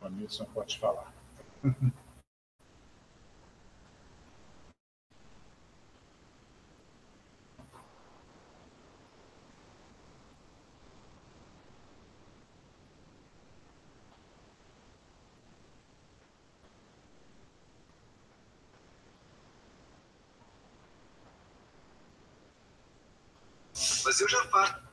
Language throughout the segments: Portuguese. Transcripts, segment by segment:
Nilson, pode falar. Mas eu já faço.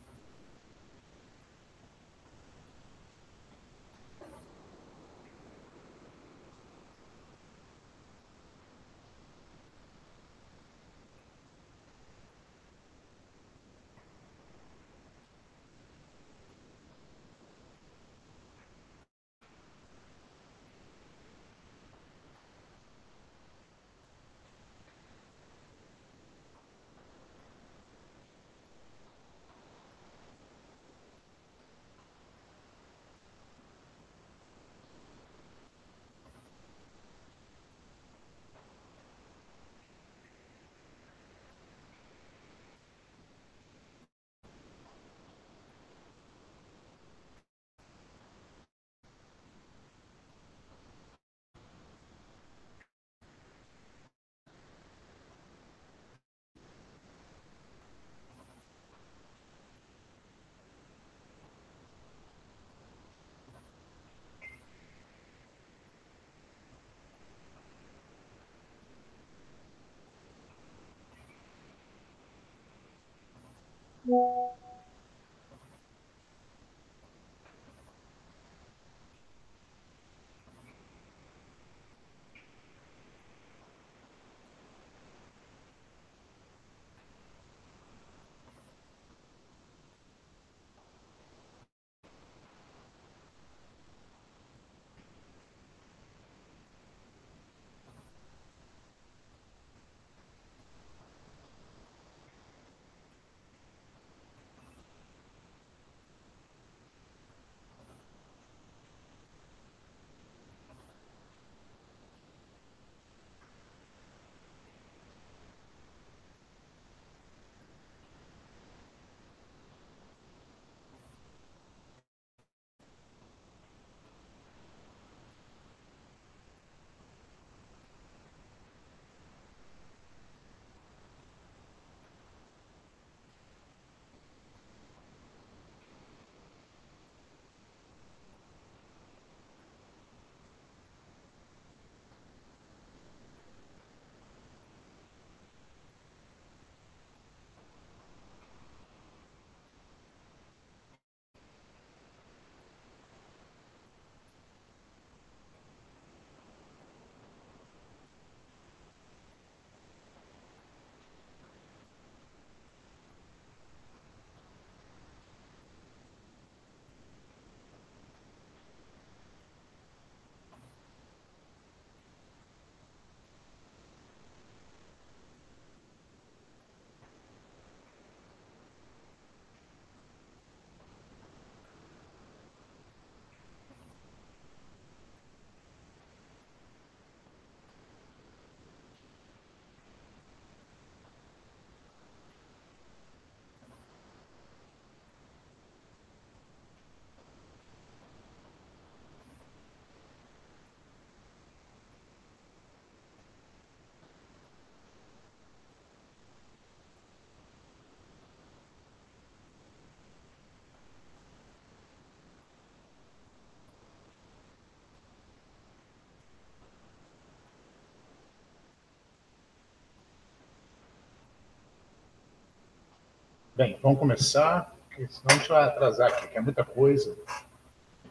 Bem, vamos começar, porque senão a gente vai atrasar aqui, que é muita coisa,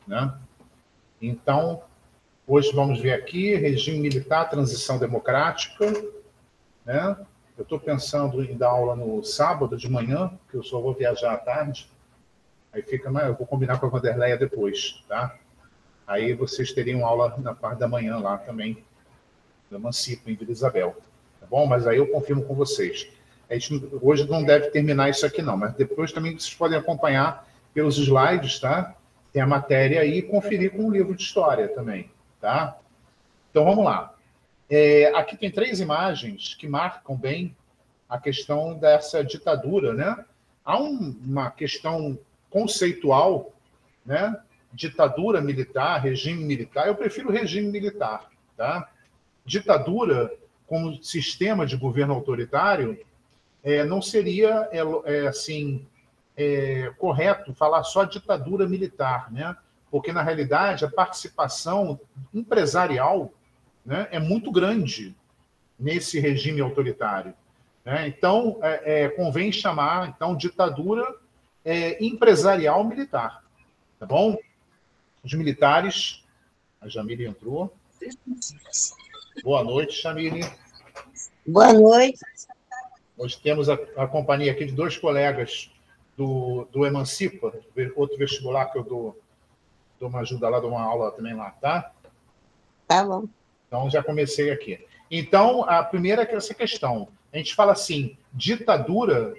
né? Então, hoje vamos ver aqui regime militar, transição democrática, né? Eu estou pensando em dar aula no sábado de manhã, que eu só vou viajar à tarde. Aí fica, eu vou combinar com a Vanderleia depois, tá? Aí vocês teriam aula na parte da manhã lá também, da Emancipa, em Vila Isabel, tá bom? Mas aí eu confirmo com vocês. A gente hoje não deve terminar isso aqui não, mas depois também vocês podem acompanhar pelos slides, tá? Tem a matéria aí e conferir com o livro de história também, tá? Então vamos lá. Aqui tem 3 imagens que marcam bem a questão dessa ditadura, né? Há uma questão conceitual, né, ditadura militar, regime militar, eu prefiro regime militar. Tá? Ditadura, como sistema de governo autoritário, não seria assim, correto falar só ditadura militar, né? Porque, na realidade, a participação empresarial, né, é muito grande nesse regime autoritário. Né? Então, convém chamar então, ditadura empresarial militar. Tá bom? Os militares... A Jamile entrou. Boa noite, Jamile. Boa noite. Hoje temos a companhia aqui de dois colegas do Emancipa, outro vestibular que eu dou uma ajuda lá, dou uma aula também lá, tá? Tá bom. Então, já comecei aqui. Então, a primeira é essa questão. A gente fala assim, ditadura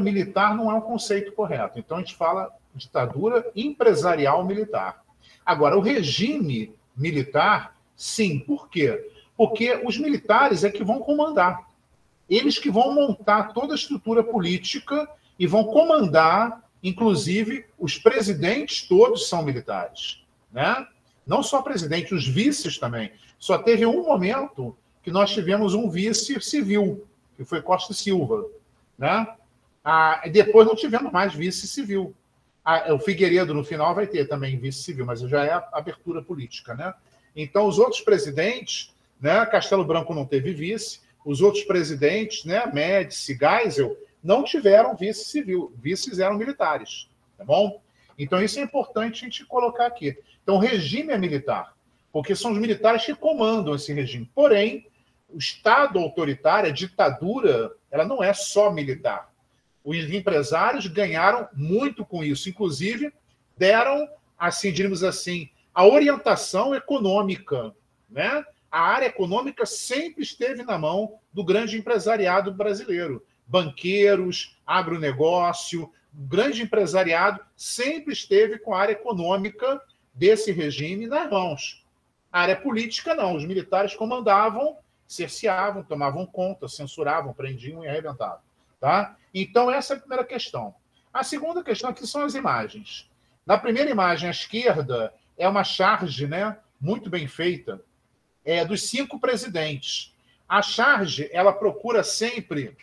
militar não é um conceito correto. Então, a gente fala ditadura empresarial militar. Agora, o regime militar, sim. Por quê? Porque os militares é que vão comandar. Eles que vão montar toda a estrutura política e vão comandar, inclusive, os presidentes todos são militares. Né? Não só presidente, os vices também. Só teve um momento que nós tivemos um vice civil, que foi Costa e Silva. Né? Depois não tivemos mais vice civil. O Figueiredo, no final, vai ter também vice civil, mas já é a abertura política. Né? Então, os outros presidentes, né, Castelo Branco não teve vice, os outros presidentes, né, Médici, Geisel, não tiveram vice civil, vices eram militares. Tá bom? Então, isso é importante a gente colocar aqui. Então, o regime é militar, porque são os militares que comandam esse regime. Porém, o Estado autoritário, a ditadura, ela não é só militar. Os empresários ganharam muito com isso. Inclusive, deram, assim, diríamos assim, a orientação econômica. Né? A área econômica sempre esteve na mão do grande empresariado brasileiro. Banqueiros, agronegócio, o grande empresariado sempre esteve com a área econômica desse regime nas mãos. A área política, não. Os militares comandavam, cerceavam, tomavam conta, censuravam, prendiam e arrebentavam. Tá? Então, essa é a primeira questão. A segunda questão aqui são as imagens. Na primeira imagem, à esquerda, é uma charge, né, muito bem feita, dos 5 presidentes. A charge, ela procura sempre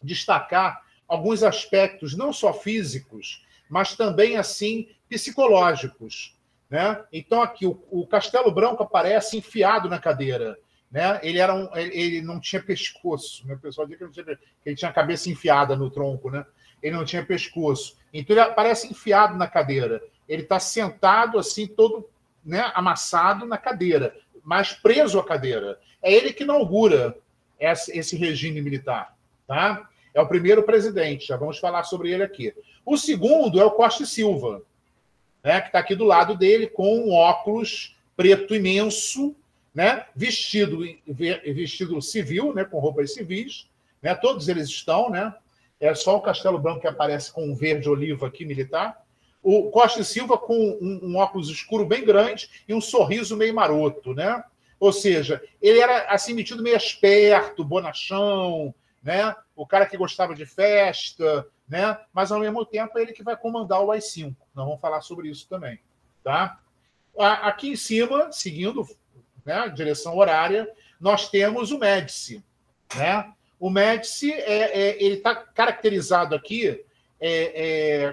destacar alguns aspectos, não só físicos, mas também, assim, psicológicos. Né? Então, aqui, o Castelo Branco aparece enfiado na cadeira. Né? Ele não tinha pescoço. Né? O pessoal diz que ele tinha a cabeça enfiada no tronco. Né? Ele não tinha pescoço. Então, ele aparece enfiado na cadeira. Ele está sentado, assim, todo, né, amassado na cadeira, mas preso à cadeira. É ele que inaugura esse regime militar. Tá? É o primeiro presidente. Já vamos falar sobre ele aqui. O segundo é o Costa e Silva, né, que está aqui do lado dele, com um óculos preto imenso, né, vestido civil, né, com roupas civis, né, todos eles estão, né, é só o Castelo Branco que aparece com um verde oliva aqui militar, o Costa e Silva com um óculos escuro bem grande e um sorriso meio maroto, né, ou seja, ele era assim metido meio esperto, bonachão, né, o cara que gostava de festa, né, mas ao mesmo tempo é ele que vai comandar o AI-5, nós vamos falar sobre isso também, tá? Aqui em cima, seguindo, né, direção horária, nós temos o Médici. Né? O Médici ele está caracterizado aqui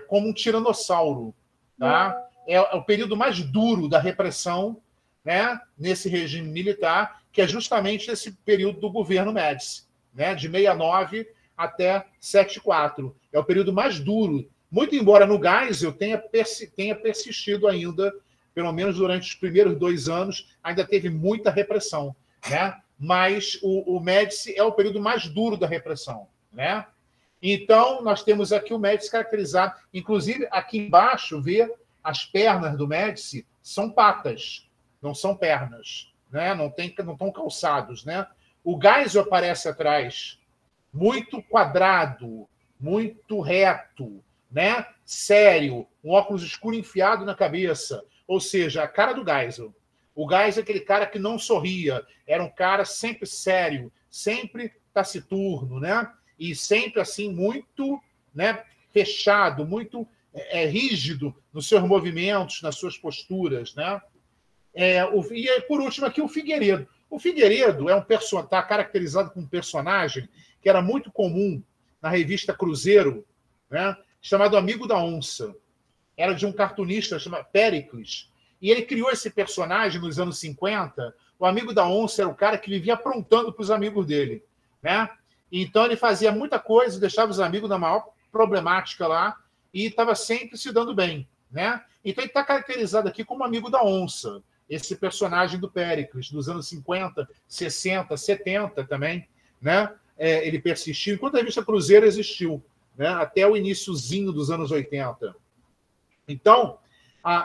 como um tiranossauro. Tá? É o período mais duro da repressão, né, nesse regime militar, que é justamente esse período do governo Médici, né, de 69 até 74. É o período mais duro, muito embora no Geisel tenha persistido ainda, pelo menos durante os primeiros 2 anos, ainda teve muita repressão. Né? Mas o Médici é o período mais duro da repressão. Né? Então, nós temos aqui o Médici caracterizado. Inclusive, aqui embaixo, vê as pernas do Médici são patas, não são pernas. Né? Não estão calçados. Né? O Geisel aparece atrás, muito quadrado, muito reto, né? Sério, um óculos escuro enfiado na cabeça. Ou seja, a cara do Geisel. O Geisel é aquele cara que não sorria, era um cara sempre sério, sempre taciturno, né? E sempre assim muito, né, fechado, muito rígido nos seus movimentos, nas suas posturas, né? E por último aqui o Figueiredo. O Figueiredo está caracterizado como um personagem que era muito comum na revista Cruzeiro, né? Chamado Amigo da Onça. Era de um cartunista chamado Péricles. E ele criou esse personagem nos anos 50. O Amigo da Onça era o cara que vivia aprontando para os amigos dele, né? Então ele fazia muita coisa, deixava os amigos na maior problemática lá e estava sempre se dando bem, né? Então ele está caracterizado aqui como Amigo da Onça, esse personagem do Péricles, dos anos 50, 60, 70 também, né? Ele persistiu, enquanto a revista Cruzeiro existiu, né? Até o iniciozinho dos anos 80. Então,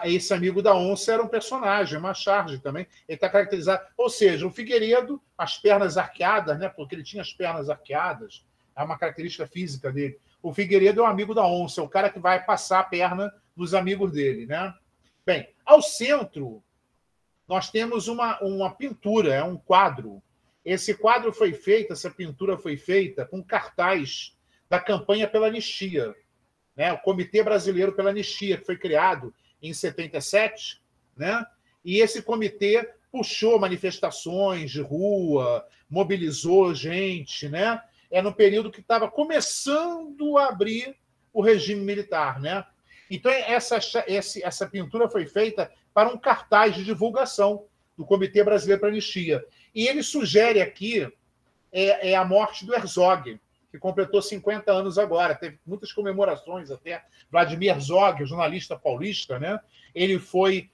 esse Amigo da Onça era um personagem, uma charge também. Ele está caracterizado. Ou seja, o Figueiredo, as pernas arqueadas, né? Porque ele tinha as pernas arqueadas, é uma característica física dele. O Figueiredo é o Amigo da Onça, é o cara que vai passar a perna nos amigos dele, né? Bem, ao centro, nós temos uma pintura, é um quadro. Esse quadro foi feito, essa pintura foi feita com cartaz da campanha pela anistia, né? O Comitê Brasileiro pela Anistia, que foi criado em 77, né? E esse comitê puxou manifestações de rua, mobilizou gente, né? No período que estava começando a abrir o regime militar, né? Então, essa pintura foi feita para um cartaz de divulgação do Comitê Brasileiro para a Anistia. E ele sugere aqui a morte do Herzog, que completou 50 anos agora. Teve muitas comemorações até. Vladimir Herzog, jornalista paulista, né? Ele foi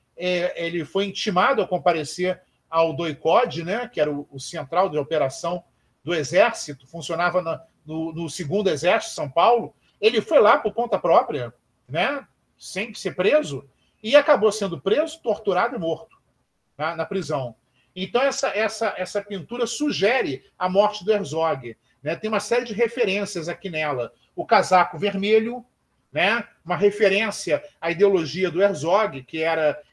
intimado a comparecer ao DOI-CODE, né? Que era o central de operação do Exército, funcionava no 2º Exército de São Paulo. Ele foi lá por conta própria, né? Sem ser preso, e acabou sendo preso, torturado e morto na prisão. Então, essa pintura sugere a morte do Herzog, né? Tem uma série de referências aqui nela. O casaco vermelho, né? Uma referência à ideologia do Herzog, que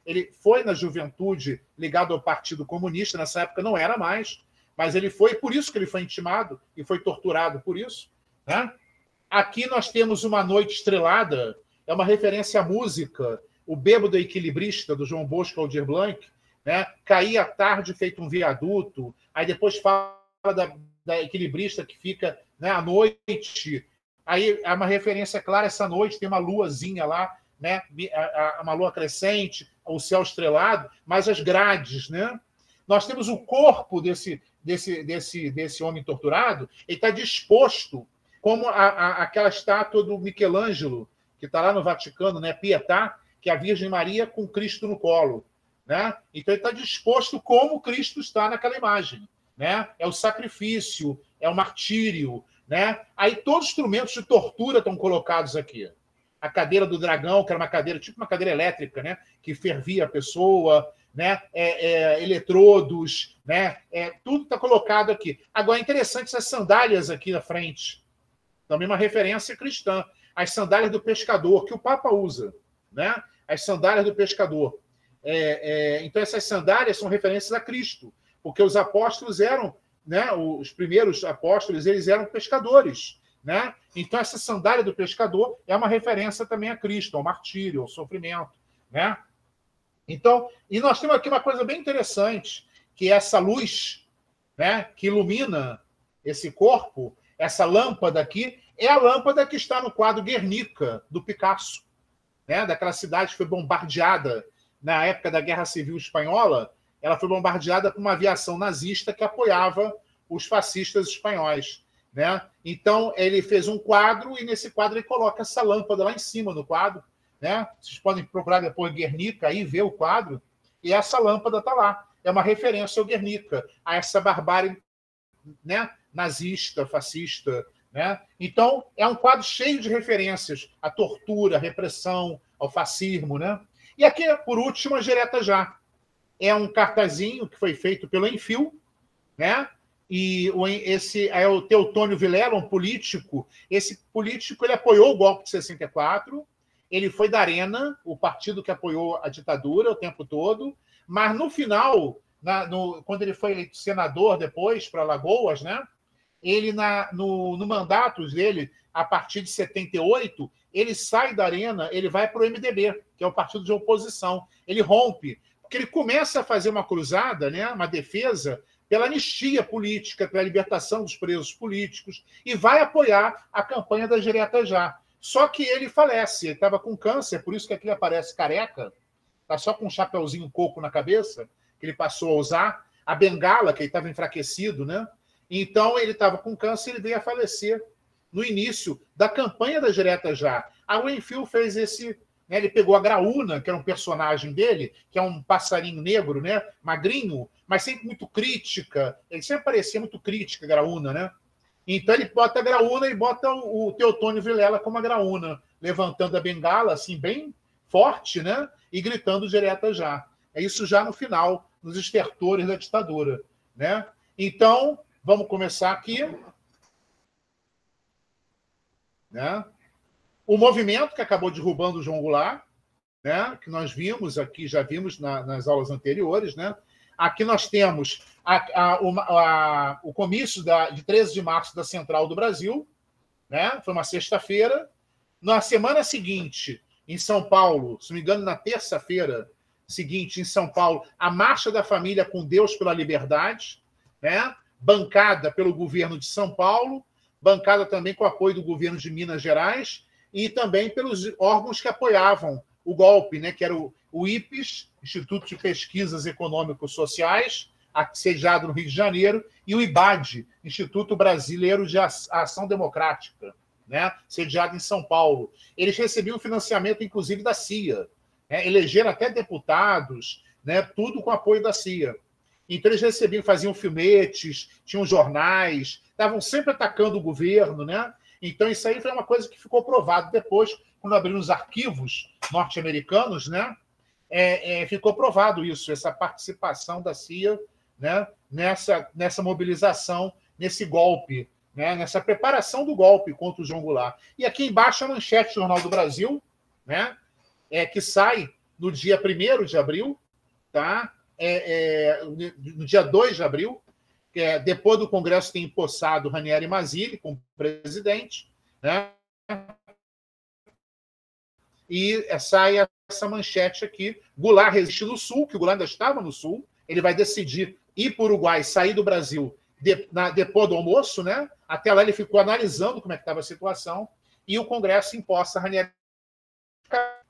ele foi na juventude ligado ao Partido Comunista, nessa época não era mais, mas ele foi, por isso que ele foi intimado e foi torturado por isso, né? Aqui nós temos Uma Noite Estrelada, é uma referência à música, O Bêbado Equilibrista, do João Bosco Aldir Blanc, né? Caía à tarde feito um viaduto, aí depois fala da equilibrista que fica, né, à noite. Aí é uma referência clara, essa noite tem uma luazinha lá, né? Uma lua crescente, o céu estrelado, mas as grades, né? Nós temos o corpo desse homem torturado, ele está disposto como aquela estátua do Michelangelo, que está lá no Vaticano, né? Pietà, que é a Virgem Maria com Cristo no colo, né? Então ele está disposto como Cristo está naquela imagem, né? É o sacrifício, é o martírio, né? Aí todos os instrumentos de tortura estão colocados aqui. A cadeira do dragão, que era uma cadeira, tipo uma cadeira elétrica, né? Que fervia a pessoa, né? Eletrodos, né? Tudo está colocado aqui. Agora, é interessante essas sandálias aqui na frente. Também uma referência cristã. As sandálias do pescador, que o Papa usa, né? As sandálias do pescador. Então, essas sandálias são referências a Cristo, porque os apóstolos eram, né? Os primeiros apóstolos, eles eram pescadores, né? Então, essa sandália do pescador é uma referência também a Cristo, ao martírio, ao sofrimento, né? Então, e nós temos aqui uma coisa bem interessante, que é essa luz, né? Que ilumina esse corpo, essa lâmpada aqui, é a lâmpada que está no quadro Guernica, do Picasso, né? Daquela cidade que foi bombardeada na época da Guerra Civil Espanhola. Ela foi bombardeada por uma aviação nazista que apoiava os fascistas espanhóis, né? Então, ele fez um quadro e nesse quadro ele coloca essa lâmpada lá em cima no quadro, né? Vocês podem procurar depois Guernica e ver o quadro, e essa lâmpada está lá. É uma referência ao Guernica, a essa barbárie, né? Nazista, fascista, né? Então, é um quadro cheio de referências à tortura, à repressão, ao fascismo, né? E aqui, por último, a Direta Já. É um cartazinho que foi feito pelo Enfio, né? E esse é o Teotônio Vilela, um político. Esse político ele apoiou o golpe de 64, ele foi da Arena, o partido que apoiou a ditadura o tempo todo, mas no final, quando ele foi eleito senador depois para Alagoas, né? Ele, no mandato dele, a partir de 78, ele sai da arena, ele vai para o MDB, que é o partido de oposição. Ele rompe, porque ele começa a fazer uma cruzada, né, uma defesa pela anistia política, pela libertação dos presos políticos, e vai apoiar a campanha das diretas já. Só que ele falece, ele estava com câncer, por isso que aqui ele aparece careca, está só com um chapeuzinho coco na cabeça, que ele passou a usar, a bengala, que ele estava enfraquecido, né? Então ele estava com câncer e ele veio a falecer no início da campanha das diretas já. A Weinfeld fez esse... Né, ele pegou a Graúna, que era um personagem dele, que é um passarinho negro, né, magrinho, mas sempre muito crítica. Ele sempre parecia muito crítica, a Graúna, né? Então ele bota a Graúna e bota o Teotônio Vilela como a Graúna, levantando a bengala, assim, bem forte, né? E gritando direta já. É isso já no final, nos estertores da ditadura, né? Então, vamos começar aqui. Né? O movimento que acabou derrubando o João Goulart, né? Que nós vimos aqui, já vimos nas aulas anteriores, né? Aqui nós temos o comício de 13 de março da Central do Brasil, né? Foi uma sexta-feira. Na semana seguinte, em São Paulo, se não me engano, na terça-feira seguinte, em São Paulo, a Marcha da Família com Deus pela Liberdade, né? Bancada pelo governo de São Paulo, bancada também com o apoio do governo de Minas Gerais e também pelos órgãos que apoiavam o golpe, né? Que era o IPES, Instituto de Pesquisas Econômico-Sociais, sediado no Rio de Janeiro, e o IBAD, Instituto Brasileiro de Ação Democrática, né? Sediado em São Paulo. Eles recebiam financiamento, inclusive, da CIA, né? Elegeram até deputados, né? Tudo com apoio da CIA. Então, eles recebiam, faziam filmetes, tinham jornais, estavam sempre atacando o governo, né? Então, isso aí foi uma coisa que ficou provado depois, quando abriram os arquivos norte-americanos, né? Ficou provado isso, essa participação da CIA, né? nessa mobilização, nesse golpe, né? Nessa preparação do golpe contra o João Goulart. E aqui embaixo a manchete do Jornal do Brasil, né? Que sai no dia 1º de abril, tá? No dia 2 de abril, depois do Congresso ter empossado Ranieri Mazzilli como presidente, né? E sai essa manchete aqui. Goulart resiste no Sul, que o Goulart ainda estava no Sul. Ele vai decidir ir para o Uruguai, sair do Brasil depois do almoço, né? Até lá ele ficou analisando como é que estava a situação. E o Congresso imposta Ranieri.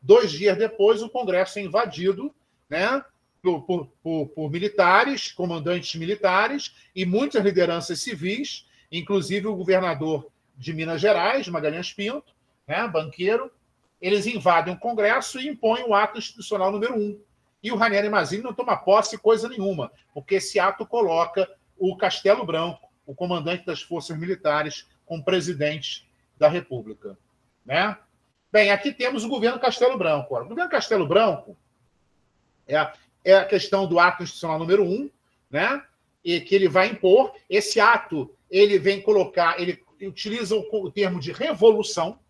2 dias depois, o Congresso é invadido, né? Por militares, comandantes militares e muitas lideranças civis, inclusive o governador de Minas Gerais, Magalhães Pinto, né, banqueiro. Eles invadem o Congresso e impõem o ato institucional número 1. E o Ranieri Mazzilli não toma posse coisa nenhuma, porque esse ato coloca o Castelo Branco, o comandante das forças militares, como presidente da República. Né? Bem, aqui temos o governo Castelo Branco. O governo Castelo Branco é a questão do ato institucional número 1, né? E que ele vai impor. Esse ato, ele vem colocar, ele utiliza o termo de revolução,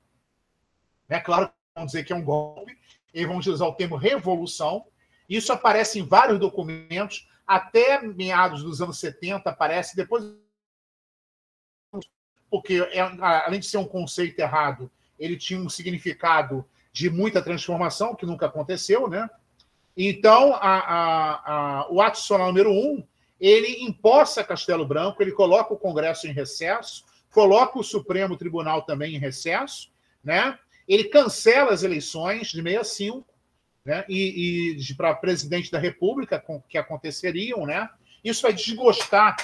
né? Claro que vão dizer que é um golpe, eles vão utilizar o termo revolução. Isso aparece em vários documentos, até meados dos anos 70 aparece, depois, porque além de ser um conceito errado, ele tinha um significado de muita transformação, que nunca aconteceu, né? Então, o ato institucional número 1, ele imposta Castelo Branco, ele coloca o Congresso em recesso, coloca o Supremo Tribunal também em recesso, né? Ele cancela as eleições de 65, né? E para presidente da República, que aconteceriam, né? Isso vai desgostar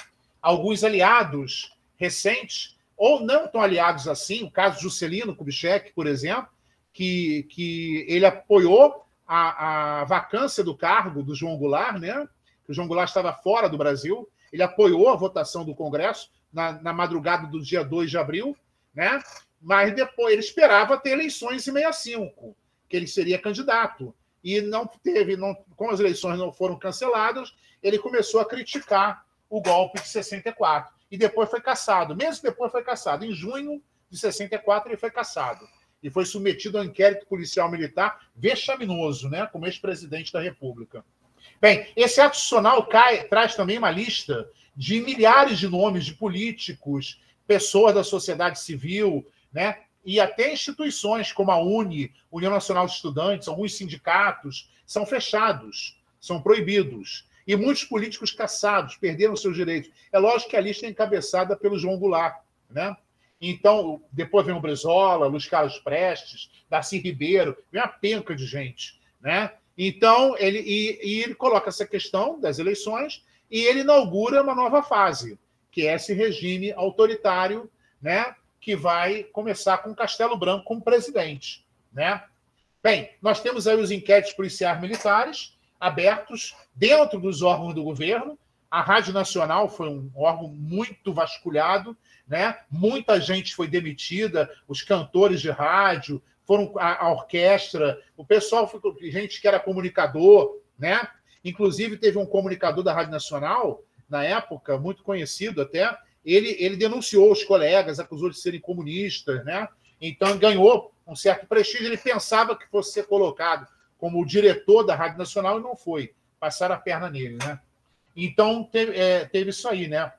alguns aliados recentes, ou não tão aliados assim, o caso de Juscelino Kubitschek, por exemplo, que ele apoiou a vacância do cargo do João Goulart, né? O João Goulart estava fora do Brasil, ele apoiou a votação do Congresso na madrugada do dia 2 de abril, né? Mas depois ele esperava ter eleições em 65, que ele seria candidato. E não teve, como as eleições não foram canceladas, ele começou a criticar o golpe de 64. E depois foi cassado. Mesmo depois foi cassado. Em junho de 64 ele foi cassado. E foi submetido a um inquérito policial militar vexaminoso, né, como ex-presidente da República. Bem, esse ato institucional traz também uma lista de milhares de nomes de políticos, pessoas da sociedade civil, né, E até instituições como a União Nacional de Estudantes, alguns sindicatos, são fechados, são proibidos. E muitos políticos caçados, perderam seus direitos. É lógico que a lista é encabeçada pelo João Goulart, né? Então, depois vem o Brizola, Luiz Carlos Prestes, Darcy Ribeiro, vem uma penca de gente, né? Então, ele coloca essa questão das eleições e ele inaugura uma nova fase, que é esse regime autoritário, né? Que vai começar com Castelo Branco como presidente, né? Bem, nós temos aí os inquéritos policiais militares abertos dentro dos órgãos do governo. A Rádio Nacional foi um órgão muito vasculhado, né? Muita gente foi demitida, os cantores de rádio, foram a orquestra, o pessoal, gente que era comunicador, né? Inclusive teve um comunicador da Rádio Nacional, na época, muito conhecido até, ele denunciou os colegas, acusou de serem comunistas, né? Então ganhou um certo prestígio, ele pensava que fosse ser colocado como o diretor da Rádio Nacional e não foi, passaram a perna nele, né? Então teve isso aí, né?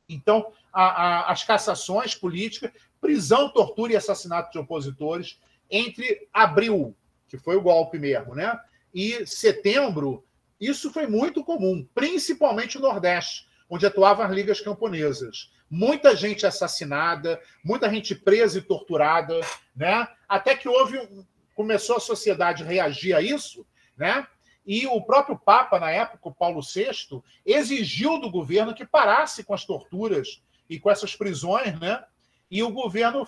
Então, as cassações políticas, prisão, tortura e assassinato de opositores entre abril, que foi o golpe mesmo, né? E setembro, isso foi muito comum, principalmente no Nordeste, onde atuavam as ligas camponesas. Muita gente assassinada, muita gente presa e torturada, né? Até que começou a sociedade a reagir a isso, né? E o próprio Papa, na época, o Paulo VI, exigiu do governo que parasse com as torturas e com essas prisões, né? E o governo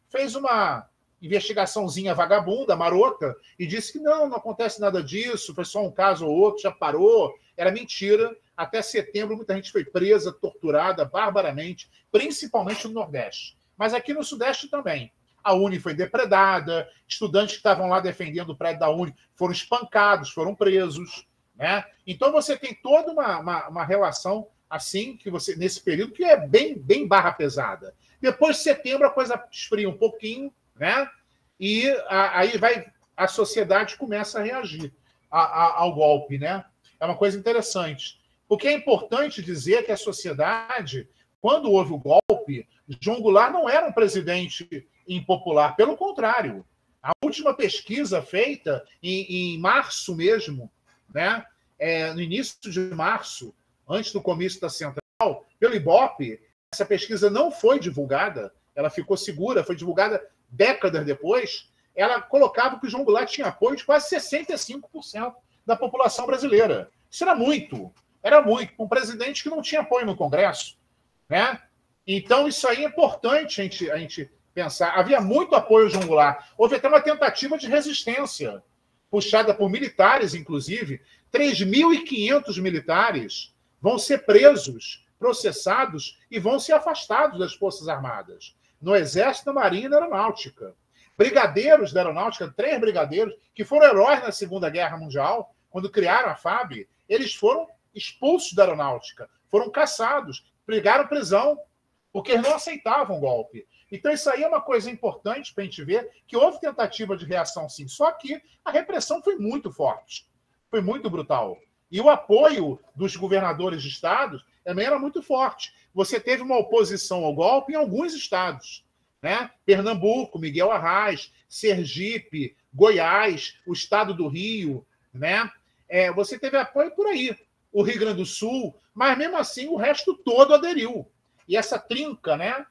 fez uma investigaçãozinha vagabunda, marota, e disse que não acontece nada disso, foi só um caso ou outro, já parou, era mentira. Até setembro, muita gente foi presa, torturada barbaramente, principalmente no Nordeste. Mas aqui no Sudeste também. A Uni foi depredada, estudantes que estavam lá defendendo o prédio da Uni foram espancados, foram presos, né? Então você tem toda uma relação assim, que você nesse período, que é bem barra pesada. Depois de setembro, a coisa esfria um pouquinho, né? E aí a sociedade começa a reagir ao golpe, né? É uma coisa interessante. Porque é importante dizer que a sociedade, quando houve o golpe, João Goulart não era um presidente impopular, pelo contrário. A última pesquisa feita em março mesmo, né? No início de março, antes do comício da Central, pelo Ibope, essa pesquisa não foi divulgada, ela ficou segura, foi divulgada décadas depois. Ela colocava que o João Goulart tinha apoio de quase 65% da população brasileira. Isso era muito, um presidente que não tinha apoio no Congresso, né? Então, isso aí é importante a gente pensar. Havia muito apoio ao João Goulart. Houve até uma tentativa de resistência, puxada por militares, inclusive. 3.500 militares vão ser presos, processados e vão ser afastados das Forças Armadas, no Exército, na Marinha e na Aeronáutica. Brigadeiros da Aeronáutica, 3 brigadeiros, que foram heróis na Segunda Guerra Mundial, quando criaram a FAB, eles foram expulsos da Aeronáutica, foram caçados, pegaram prisão, porque eles não aceitavam o golpe. Então, isso aí é uma coisa importante para a gente ver, que houve tentativa de reação, sim, só que a repressão foi muito forte, foi muito brutal. E o apoio dos governadores de estados também era muito forte. Você teve uma oposição ao golpe em alguns estados, né? Pernambuco, Miguel Arraes, Sergipe, Goiás, o estado do Rio, né? Você teve apoio por aí, o Rio Grande do Sul, mas mesmo assim o resto todo aderiu. E essa trinca, né?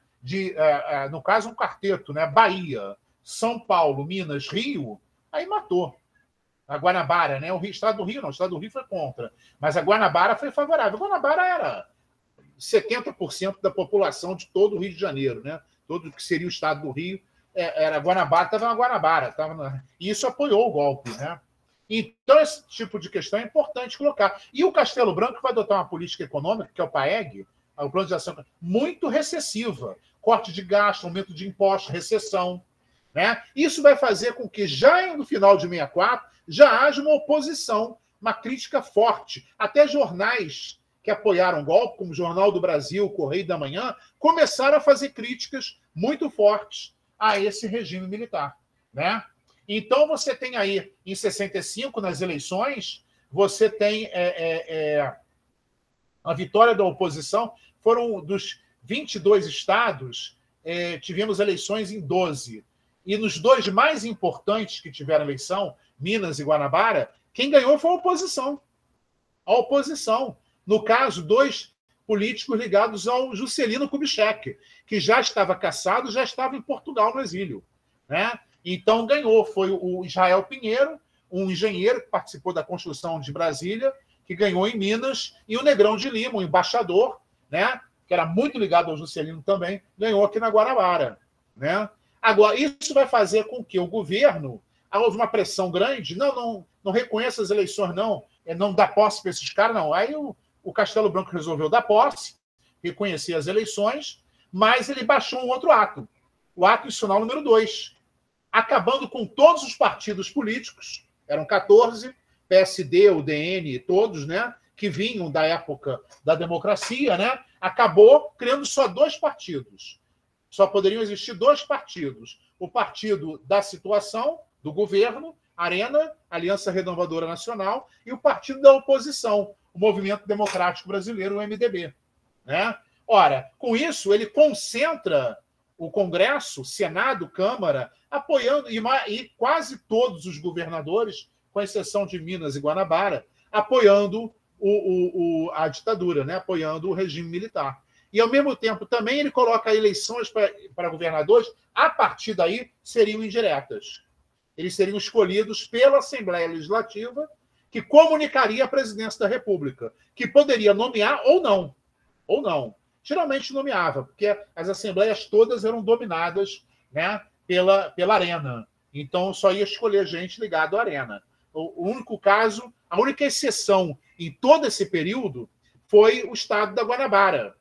No caso, um quarteto, né? Bahia, São Paulo, Minas, Rio, aí matou. A Guanabara, né? O estado do Rio não, o estado do Rio foi contra. Mas a Guanabara foi favorável. A Guanabara era 70% da população de todo o Rio de Janeiro, né? Todo o que seria o estado do Rio, era Guanabara, estava na Guanabara. E isso apoiou o golpe, né? Então, esse tipo de questão é importante colocar. E o Castelo Branco vai adotar uma política econômica, que é o PAEG, o Plano de Ação, muito recessiva. Corte de gasto, aumento de impostos, recessão, né? Isso vai fazer com que, já no final de 64, já haja uma oposição, uma crítica forte. Até jornais que apoiaram o golpe, como o Jornal do Brasil, o Correio da Manhã, começaram a fazer críticas muito fortes a esse regime militar, né? Então, você tem aí, em 65, nas eleições, você tem a vitória da oposição. Foram dos 22 estados, tivemos eleições em 12. E nos dois mais importantes que tiveram eleição, Minas e Guanabara, quem ganhou foi a oposição. A oposição. No caso, dois políticos ligados ao Juscelino Kubitschek, que já estava cassado, já estava em Portugal no exílio, né? Então ganhou, foi o Israel Pinheiro, um engenheiro que participou da construção de Brasília, que ganhou em Minas, e o Negrão de Lima, um embaixador, né, que era muito ligado ao Juscelino também, ganhou aqui na Guanabara, né? Agora, isso vai fazer com que o governo, houve uma pressão grande, não reconheça as eleições, não dá posse para esses caras, não. Aí o Castelo Branco resolveu dar posse, reconhecer as eleições, mas ele baixou um outro ato, o ato institucional número 2, acabando com todos os partidos políticos, eram 14, PSD, UDN, todos, né, que vinham da época da democracia, né, acabou criando só 2 partidos. Só poderiam existir 2 partidos. O partido da situação, do governo, Arena, Aliança Renovadora Nacional, e o partido da oposição, o Movimento Democrático Brasileiro, o MDB. Né? Ora, com isso, ele concentra o Congresso, Senado, Câmara, apoiando, e quase todos os governadores, com exceção de Minas e Guanabara, apoiando a ditadura, né? Apoiando o regime militar. E, ao mesmo tempo, também ele coloca eleições para governadores, a partir daí seriam indiretas. Eles seriam escolhidos pela Assembleia Legislativa, que comunicaria a presidência da República, que poderia nomear ou não. Ou não. Geralmente nomeava, porque as assembleias todas eram dominadas, né, pela Arena. Então, só ia escolher gente ligada à Arena. O único caso, a única exceção em todo esse período foi o estado da Guanabara,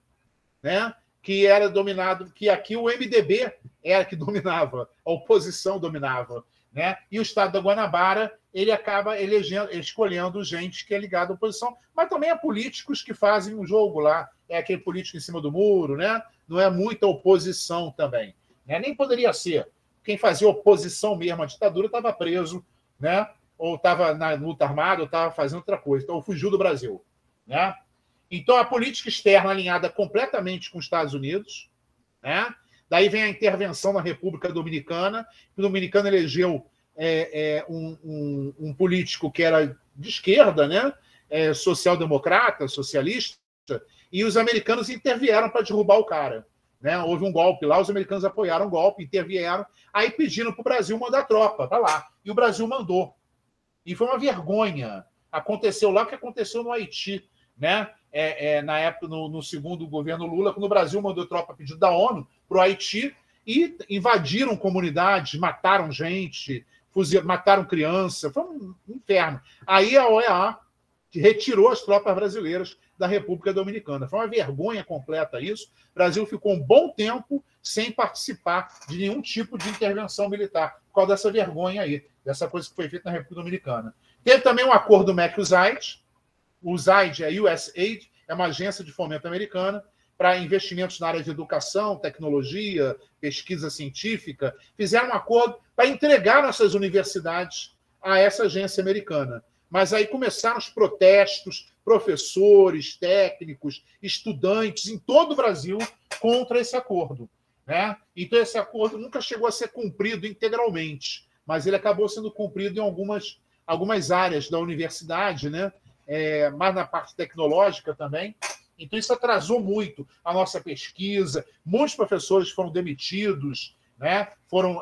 né? Que era dominado, que aqui o MDB era que dominava, a oposição dominava, né? E o estado da Guanabara, ele acaba escolhendo gente que é ligada à oposição, mas também há políticos que fazem um jogo lá, é aquele político em cima do muro, né? Não é muita oposição também, né? Nem poderia ser. Quem fazia oposição mesmo à ditadura estava preso, né? Ou estava na luta armada, ou estava fazendo outra coisa, então fugiu do Brasil, né? Então, a política externa alinhada completamente com os Estados Unidos, né? Daí vem a intervenção na República Dominicana. O Dominicano elegeu um político que era de esquerda, né? Social-democrata, socialista, e os americanos intervieram para derrubar o cara. Né? Houve um golpe lá, os americanos apoiaram o golpe, intervieram, aí pediram para o Brasil mandar tropa para lá. E o Brasil mandou. E foi uma vergonha. Aconteceu lá o que aconteceu no Haiti, né? Na época, no segundo governo Lula, quando o Brasil mandou tropa a pedido da ONU para o Haiti e invadiram comunidades, mataram gente, mataram criança, foi um inferno. Aí a OEA retirou as tropas brasileiras da República Dominicana. Foi uma vergonha completa isso. O Brasil ficou um bom tempo sem participar de nenhum tipo de intervenção militar, por causa dessa vergonha aí, dessa coisa que foi feita na República Dominicana. Teve também um acordo MEC-USAID. O USAID é USAID, é uma agência de fomento americana para investimentos na área de educação, tecnologia, pesquisa científica. Fizeram um acordo para entregar nossas universidades a essa agência americana. Mas aí começaram os protestos, professores, técnicos, estudantes em todo o Brasil contra esse acordo. Né? Então, esse acordo nunca chegou a ser cumprido integralmente, mas ele acabou sendo cumprido em algumas áreas da universidade, né? Mas na parte tecnológica também. Então, isso atrasou muito a nossa pesquisa. Muitos professores foram demitidos, né? Foram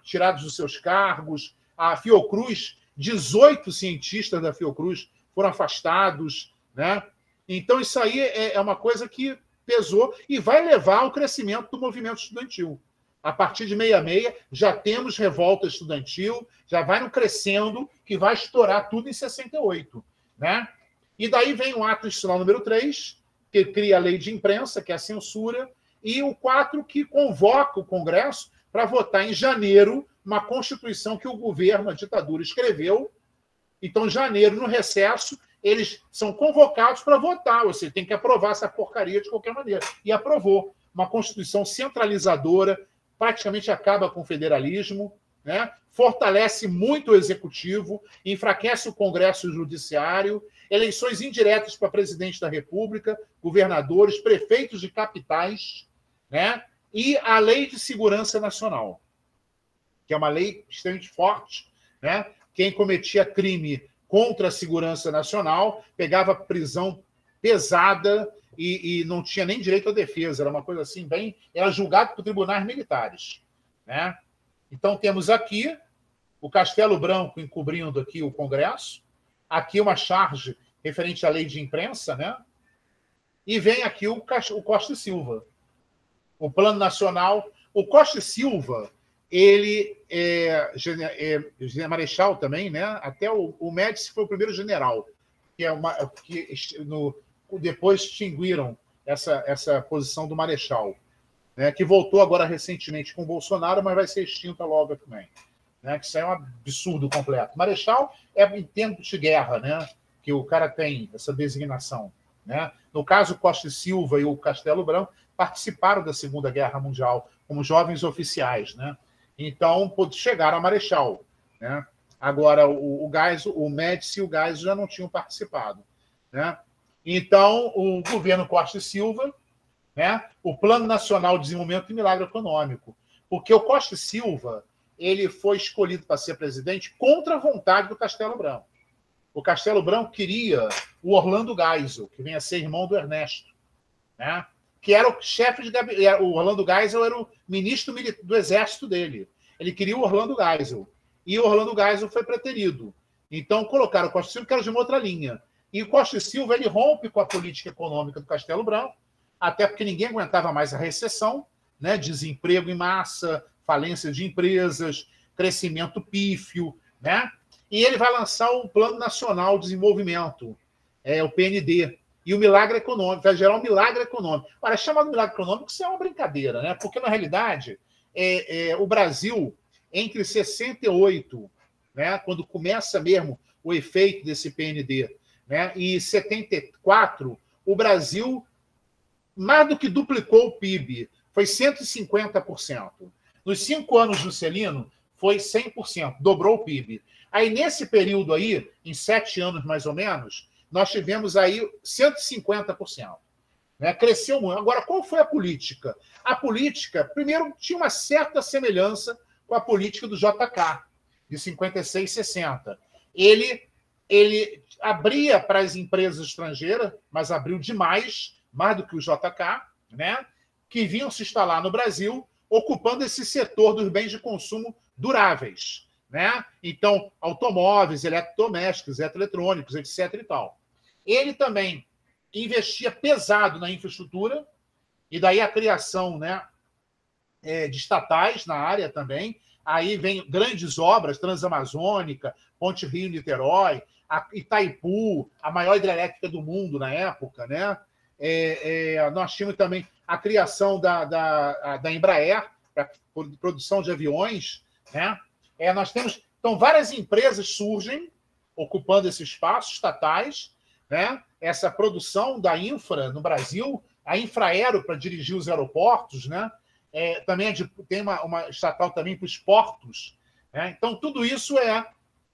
tirados dos seus cargos. A Fiocruz, 18 cientistas da Fiocruz foram afastados. Né? Então, isso aí é uma coisa que pesou e vai levar ao crescimento do movimento estudantil. A partir de 66, já temos revolta estudantil, já vai crescendo, que vai estourar tudo em 68. Né? E daí vem o ato institucional número 3, que cria a lei de imprensa, que é a censura, e o 4, que convoca o Congresso para votar em janeiro uma Constituição que o governo, a ditadura, escreveu. Então, em janeiro, no recesso, eles são convocados para votar. Você tem que aprovar essa porcaria de qualquer maneira. E aprovou. Uma Constituição centralizadora, praticamente acaba com o federalismo, né? Fortalece muito o Executivo, enfraquece o Congresso e o Judiciário, eleições indiretas para presidente da República, governadores, prefeitos de capitais, né? e a Lei de Segurança Nacional, que é uma lei extremamente forte, né? Quem cometia crime contra a segurança nacional pegava prisão pesada e não tinha nem direito à defesa. Era uma coisa assim, bem... Era julgado por tribunais militares, né? Então, temos aqui o Castelo Branco encobrindo aqui o Congresso, aqui uma charge referente à lei de imprensa, né? E vem aqui o Costa e Silva, o Plano Nacional. O Costa e Silva, ele é marechal também, né? Até o Médici foi o primeiro general, depois extinguiram essa posição do marechal, né? Que voltou agora recentemente com o Bolsonaro, mas vai ser extinta logo também. Né? Que isso aí é um absurdo completo. Marechal é em tempos de guerra, né? Que o cara tem essa designação. Né? No caso, Costa e Silva e o Castelo Branco participaram da Segunda Guerra Mundial como jovens oficiais. Né? Então, chegaram a marechal. Né? Agora, o Médici e o Geisel já não tinham participado. Né? Então, o governo Costa e Silva, né? O Plano Nacional de Desenvolvimento e Milagre Econômico. Porque o Costa e Silva ele foi escolhido para ser presidente contra a vontade do Castelo Branco. O Castelo Branco queria o Orlando Geisel, que vem a ser irmão do Ernesto, né? Que era o chefe de gabinete. O Orlando Geisel era o ministro do exército dele. Ele queria o Orlando Geisel. E o Orlando Geisel foi preterido. Então colocaram o Costa e Silva, que era de uma outra linha. E o Costa e Silva ele rompe com a política econômica do Castelo Branco, até porque ninguém aguentava mais a recessão, né? Desemprego em massa, falência de empresas, crescimento pífio, né? E ele vai lançar o Plano Nacional de Desenvolvimento, o PND, e o Milagre Econômico, vai gerar um milagre econômico. Ora, chamado milagre econômico, isso é uma brincadeira, né? Porque, na realidade, o Brasil, entre 68, né, quando começa mesmo o efeito desse PND, né, e 74, o Brasil mais do que duplicou o PIB, foi 150%. Nos 5 anos do Juscelino, foi 100%, dobrou o PIB. Aí, nesse período aí, em 7 anos mais ou menos, nós tivemos aí 150%. Né? Cresceu muito. Agora, qual foi a política? A política, primeiro, tinha uma certa semelhança com a política do JK, de 56 e 60. Ele abria para as empresas estrangeiras, mas abriu demais, mais do que o JK, né? Que vinham se instalar no Brasil, ocupando esse setor dos bens de consumo duráveis. Né? Então, automóveis, eletrodomésticos, eletrônicos, etc. e tal. Ele também investia pesado na infraestrutura, e daí a criação, né, de estatais na área também. Aí vem grandes obras, Transamazônica, Ponte Rio-Niterói, a Itaipu, a maior hidrelétrica do mundo na época. Né? Nós tínhamos também a criação da Embraer, para produção de aviões. Né? Nós temos, então, várias empresas surgem ocupando esse espaço, estatais, né? Essa produção da infra no Brasil, a Infraero para dirigir os aeroportos, né? Também tem uma estatal também para os portos. Né? Então, tudo isso é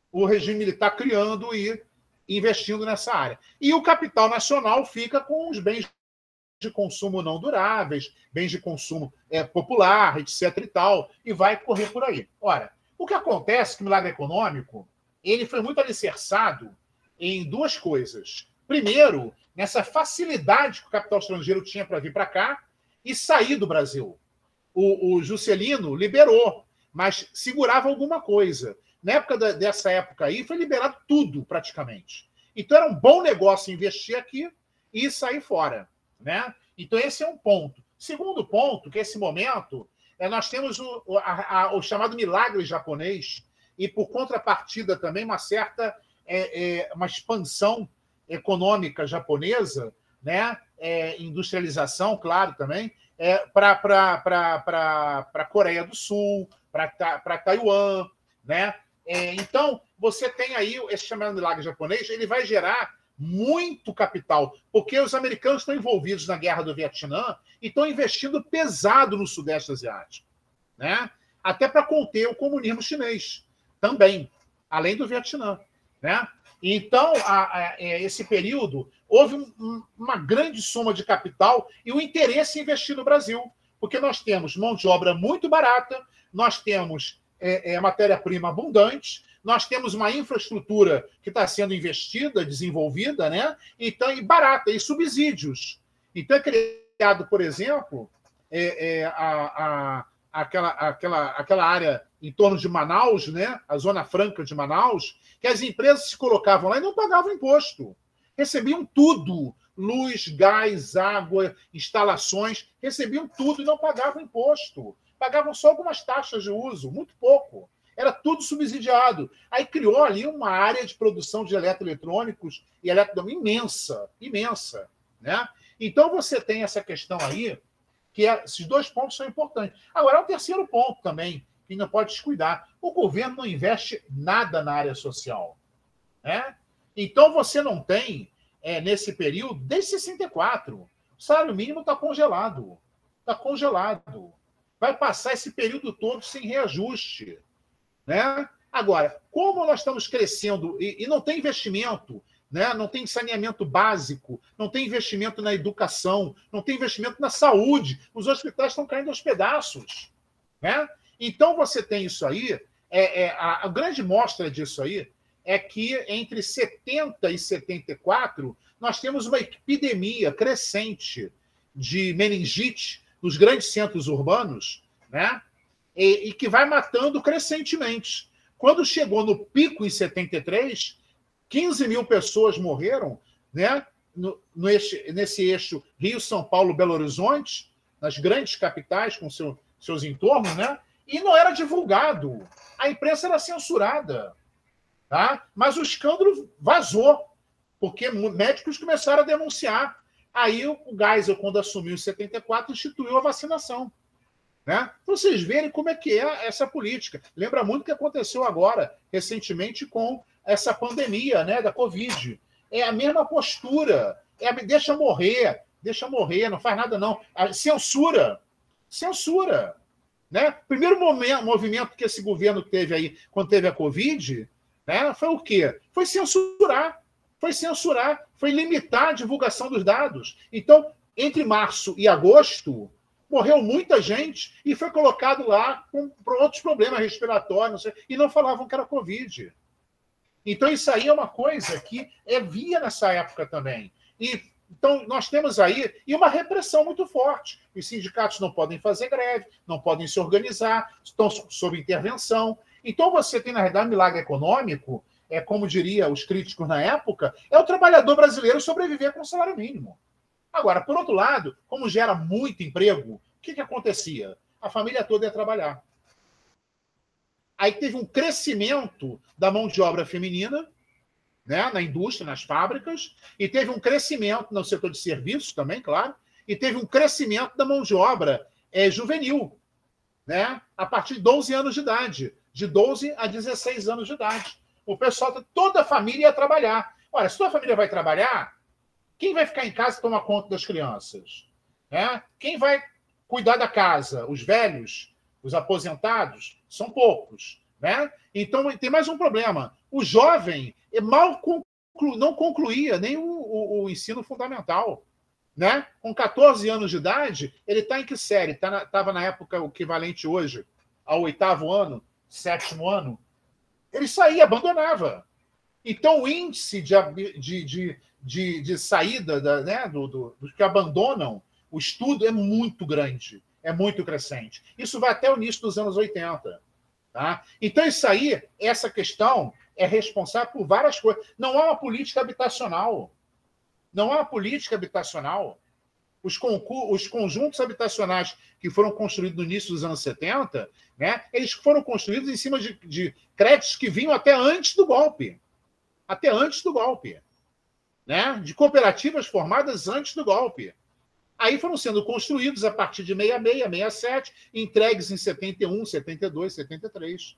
o regime militar criando e investindo nessa área. E o capital nacional fica com os bens de consumo não duráveis, bens de consumo popular, etc. e tal, e vai correr por aí. Ora, o que acontece é que o milagre econômico ele foi muito alicerçado em duas coisas. Primeiro, nessa facilidade que o capital estrangeiro tinha para vir para cá e sair do Brasil. O Juscelino liberou, mas segurava alguma coisa. Na época dessa época aí, foi liberado tudo, praticamente. Então, era um bom negócio investir aqui e sair fora. Né? Então, esse é um ponto. Segundo ponto, que esse momento, nós temos o chamado milagre japonês e, por contrapartida, também uma certa uma expansão econômica japonesa, né? Industrialização, claro, também, para a Coreia do Sul, para Taiwan. Né? Então, você tem aí esse chamado milagre japonês, ele vai gerar muito capital, porque os americanos estão envolvidos na guerra do Vietnã e estão investindo pesado no Sudeste Asiático, né? Até para conter o comunismo chinês, também, além do Vietnã. Né? Então, esse período, houve uma grande soma de capital e o interesse em investir no Brasil, Porque nós temos mão de obra muito barata, nós temos matéria-prima abundante, nós temos uma infraestrutura que está sendo investida, desenvolvida, né? Então, e barata, e subsídios. Então, é criado, por exemplo, aquela área em torno de Manaus, né? A Zona Franca de Manaus, que as empresas se colocavam lá e não pagavam imposto. Recebiam tudo, luz, gás, água, instalações, recebiam tudo e não pagavam imposto. Pagavam só algumas taxas de uso, muito pouco. Era tudo subsidiado. Aí criou ali uma área de produção de eletroeletrônicos e imensa, imensa. Né? Então você tem essa questão aí, que esses dois pontos são importantes. Agora, o terceiro ponto também, que não pode descuidar. O governo não investe nada na área social. Né? Então você não tem, nesse período, desde 64, o salário mínimo está congelado. Está congelado. Vai passar esse período todo sem reajuste. Né? Agora, como nós estamos crescendo e não tem investimento, né? Não tem saneamento básico, não tem investimento na educação, não tem investimento na saúde, os hospitais estão caindo aos pedaços. Né? Então, você tem isso aí, a grande mostra disso aí é que entre 70 e 74, nós temos uma epidemia crescente de meningite nos grandes centros urbanos, né? E que vai matando crescentemente. Quando chegou no pico em 73, 15 mil pessoas morreram, né? Nesse eixo Rio-São Paulo-Belo Horizonte, nas grandes capitais com seus entornos, né? E não era divulgado. A imprensa era censurada. Tá? Mas o escândalo vazou, porque médicos começaram a denunciar. Aí o Geisel, quando assumiu em 74, instituiu a vacinação. Né? Para vocês verem como é que é essa política. Lembra muito o que aconteceu agora, recentemente, com essa pandemia, né, da Covid. É a mesma postura. Deixa morrer, não faz nada não. Censura. Né? Primeiro movimento que esse governo teve aí, quando teve a Covid, né, foi o quê? Foi censurar, foi limitar a divulgação dos dados. Então, entre março e agosto, morreu muita gente e foi colocado lá com outros problemas respiratórios, e não falavam que era Covid. Então, isso aí é uma coisa que via nessa época também. Então, nós temos aí uma repressão muito forte. Os sindicatos não podem fazer greve, não podem se organizar, estão sob intervenção. Então, você tem, na realidade, um milagre econômico, como diria os críticos na época, é o trabalhador brasileiro sobreviver com o salário mínimo. Agora, por outro lado, como gera muito emprego, o que acontecia? A família toda ia trabalhar. Aí teve um crescimento da mão de obra feminina, né, na indústria, nas fábricas, e teve um crescimento no setor de serviços também, claro, e teve um crescimento da mão de obra juvenil, né, a partir de 12 anos de idade, de 12 a 16 anos de idade. O pessoal, toda a família ia trabalhar. Ora, se toda a família vai trabalhar, quem vai ficar em casa e tomar conta das crianças? Né? Quem vai cuidar da casa? Os velhos, os aposentados? São poucos. Né? Então, tem mais um problema. O jovem não concluía nem o ensino fundamental. Né? Com 14 anos de idade, ele está em que série? Estava na época o equivalente hoje ao 8º ano, 7º ano. Ele saía, abandonava. Então, o índice de saída né, dos que abandonam o estudo é muito grande, é muito crescente. Isso vai até o início dos anos 80. Tá? Então, isso aí, essa questão é responsável por várias coisas. Não há uma política habitacional. Não há uma política habitacional. Os conjuntos habitacionais que foram construídos no início dos anos 70, né, eles foram construídos em cima de créditos que vinham até antes do golpe. Até antes do golpe. Né, de cooperativas formadas antes do golpe. Aí foram sendo construídos a partir de 66, 67, entregues em 71, 72, 73.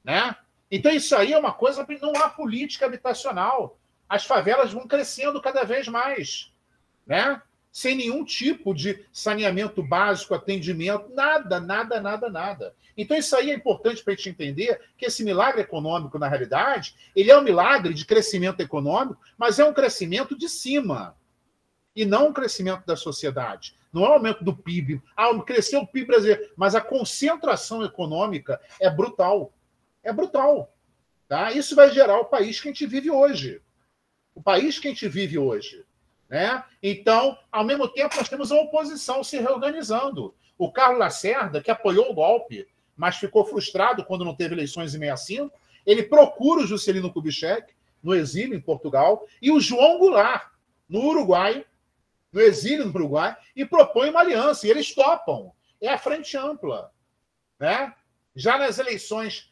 Né? Então, isso aí é uma coisa que não há política habitacional. As favelas vão crescendo cada vez mais. Né? Sem nenhum tipo de saneamento básico, atendimento, nada. Então, isso aí é importante para a gente entender que esse milagre econômico, na realidade, ele é um milagre de crescimento econômico, mas é um crescimento de cima, e não um crescimento da sociedade. Não é o aumento do PIB. Cresceu o PIB brasileiro. Mas a concentração econômica é brutal. É brutal. Tá? Isso vai gerar o país que a gente vive hoje. O país que a gente vive hoje. Né? Então, ao mesmo tempo, nós temos a oposição se reorganizando. O Carlos Lacerda, que apoiou o golpe, mas ficou frustrado quando não teve eleições em 65, ele procura o Juscelino Kubitschek, no exílio em Portugal, e o João Goulart, no Uruguai, no exílio no Uruguai, e propõe uma aliança, e eles topam. É a Frente Ampla. Né? Já nas eleições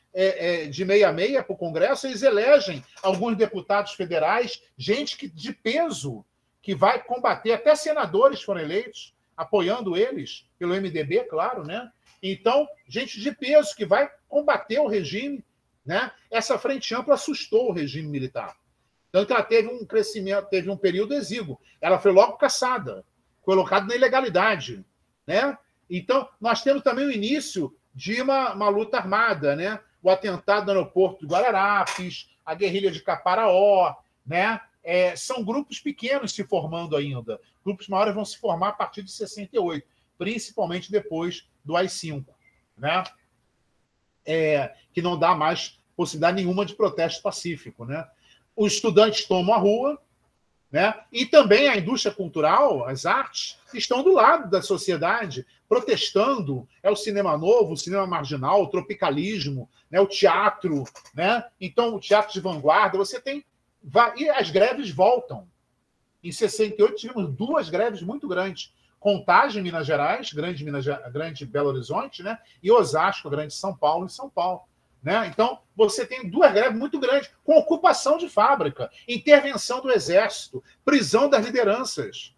de 66 para o Congresso, eles elegem alguns deputados federais, gente de peso, que vai combater, até senadores foram eleitos, apoiando eles, pelo MDB, claro, né? Então, gente de peso que vai combater o regime, né? Essa Frente Ampla assustou o regime militar. Tanto que ela teve um crescimento, teve um período exíguo. Ela foi logo caçada, colocada na ilegalidade, né? Então, nós temos também o início de uma luta armada, né? O atentado no aeroporto de Guararapes, a guerrilha de Caparaó, né? São grupos pequenos se formando ainda. Grupos maiores vão se formar a partir de 68, principalmente depois do AI-5, né? Que não dá mais possibilidade nenhuma de protesto pacífico, né? Os estudantes tomam a rua, né? E também a indústria cultural, as artes, estão do lado da sociedade, protestando. É o cinema novo, o cinema marginal, o tropicalismo, né? O teatro, né? Então, o teatro de vanguarda, você tem... E as greves voltam. Em 68 tivemos 2 greves muito grandes. Contagem, Minas Gerais, grande Belo Horizonte, né? E Osasco, grande São Paulo e São Paulo. Né? Então, você tem 2 greves muito grandes, com ocupação de fábrica, intervenção do Exército, prisão das lideranças.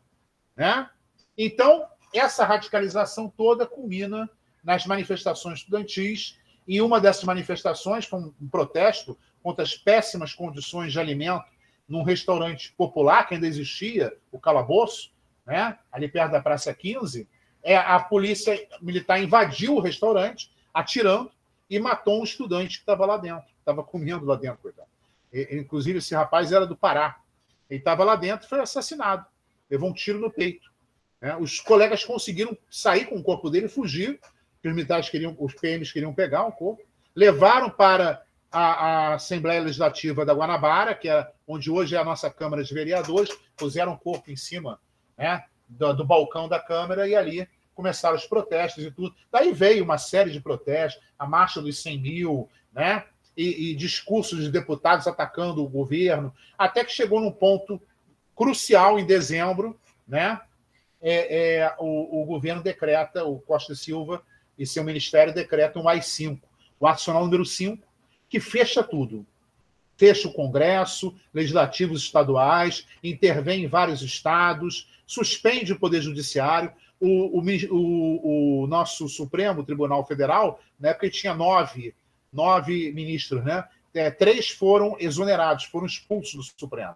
Né? Então, essa radicalização toda culmina nas manifestações estudantis, e uma dessas manifestações foi um protesto contra as péssimas condições de alimento num restaurante popular, que ainda existia, o Calabouço, né? Ali perto da Praça 15, a polícia militar invadiu o restaurante, atirando, e matou um estudante que estava lá dentro, estava comendo lá dentro, coitado. Inclusive, esse rapaz era do Pará. Ele estava lá dentro e foi assassinado. Levou um tiro no peito. Né? Os colegas conseguiram sair com o corpo dele e fugir, porque os militares os PMs queriam pegar o corpo. Levaram para a Assembleia Legislativa da Guanabara, que é onde hoje é a nossa Câmara de Vereadores, puseram o corpo em cima, né, do balcão da Câmara, e ali começaram os protestos e tudo. Daí veio uma série de protestos, a Marcha dos 100 mil, né, e discursos de deputados atacando o governo, até que chegou num ponto crucial em dezembro, né, o governo decreta, o Costa e Silva e seu ministério decretam o AI-5, o Adicional número 5, que fecha tudo. Fecha o Congresso, legislativos estaduais, intervém em vários estados, suspende o Poder Judiciário. O nosso Supremo Tribunal Federal, na época, tinha 9 ministros, né? 3 foram exonerados, foram expulsos do Supremo,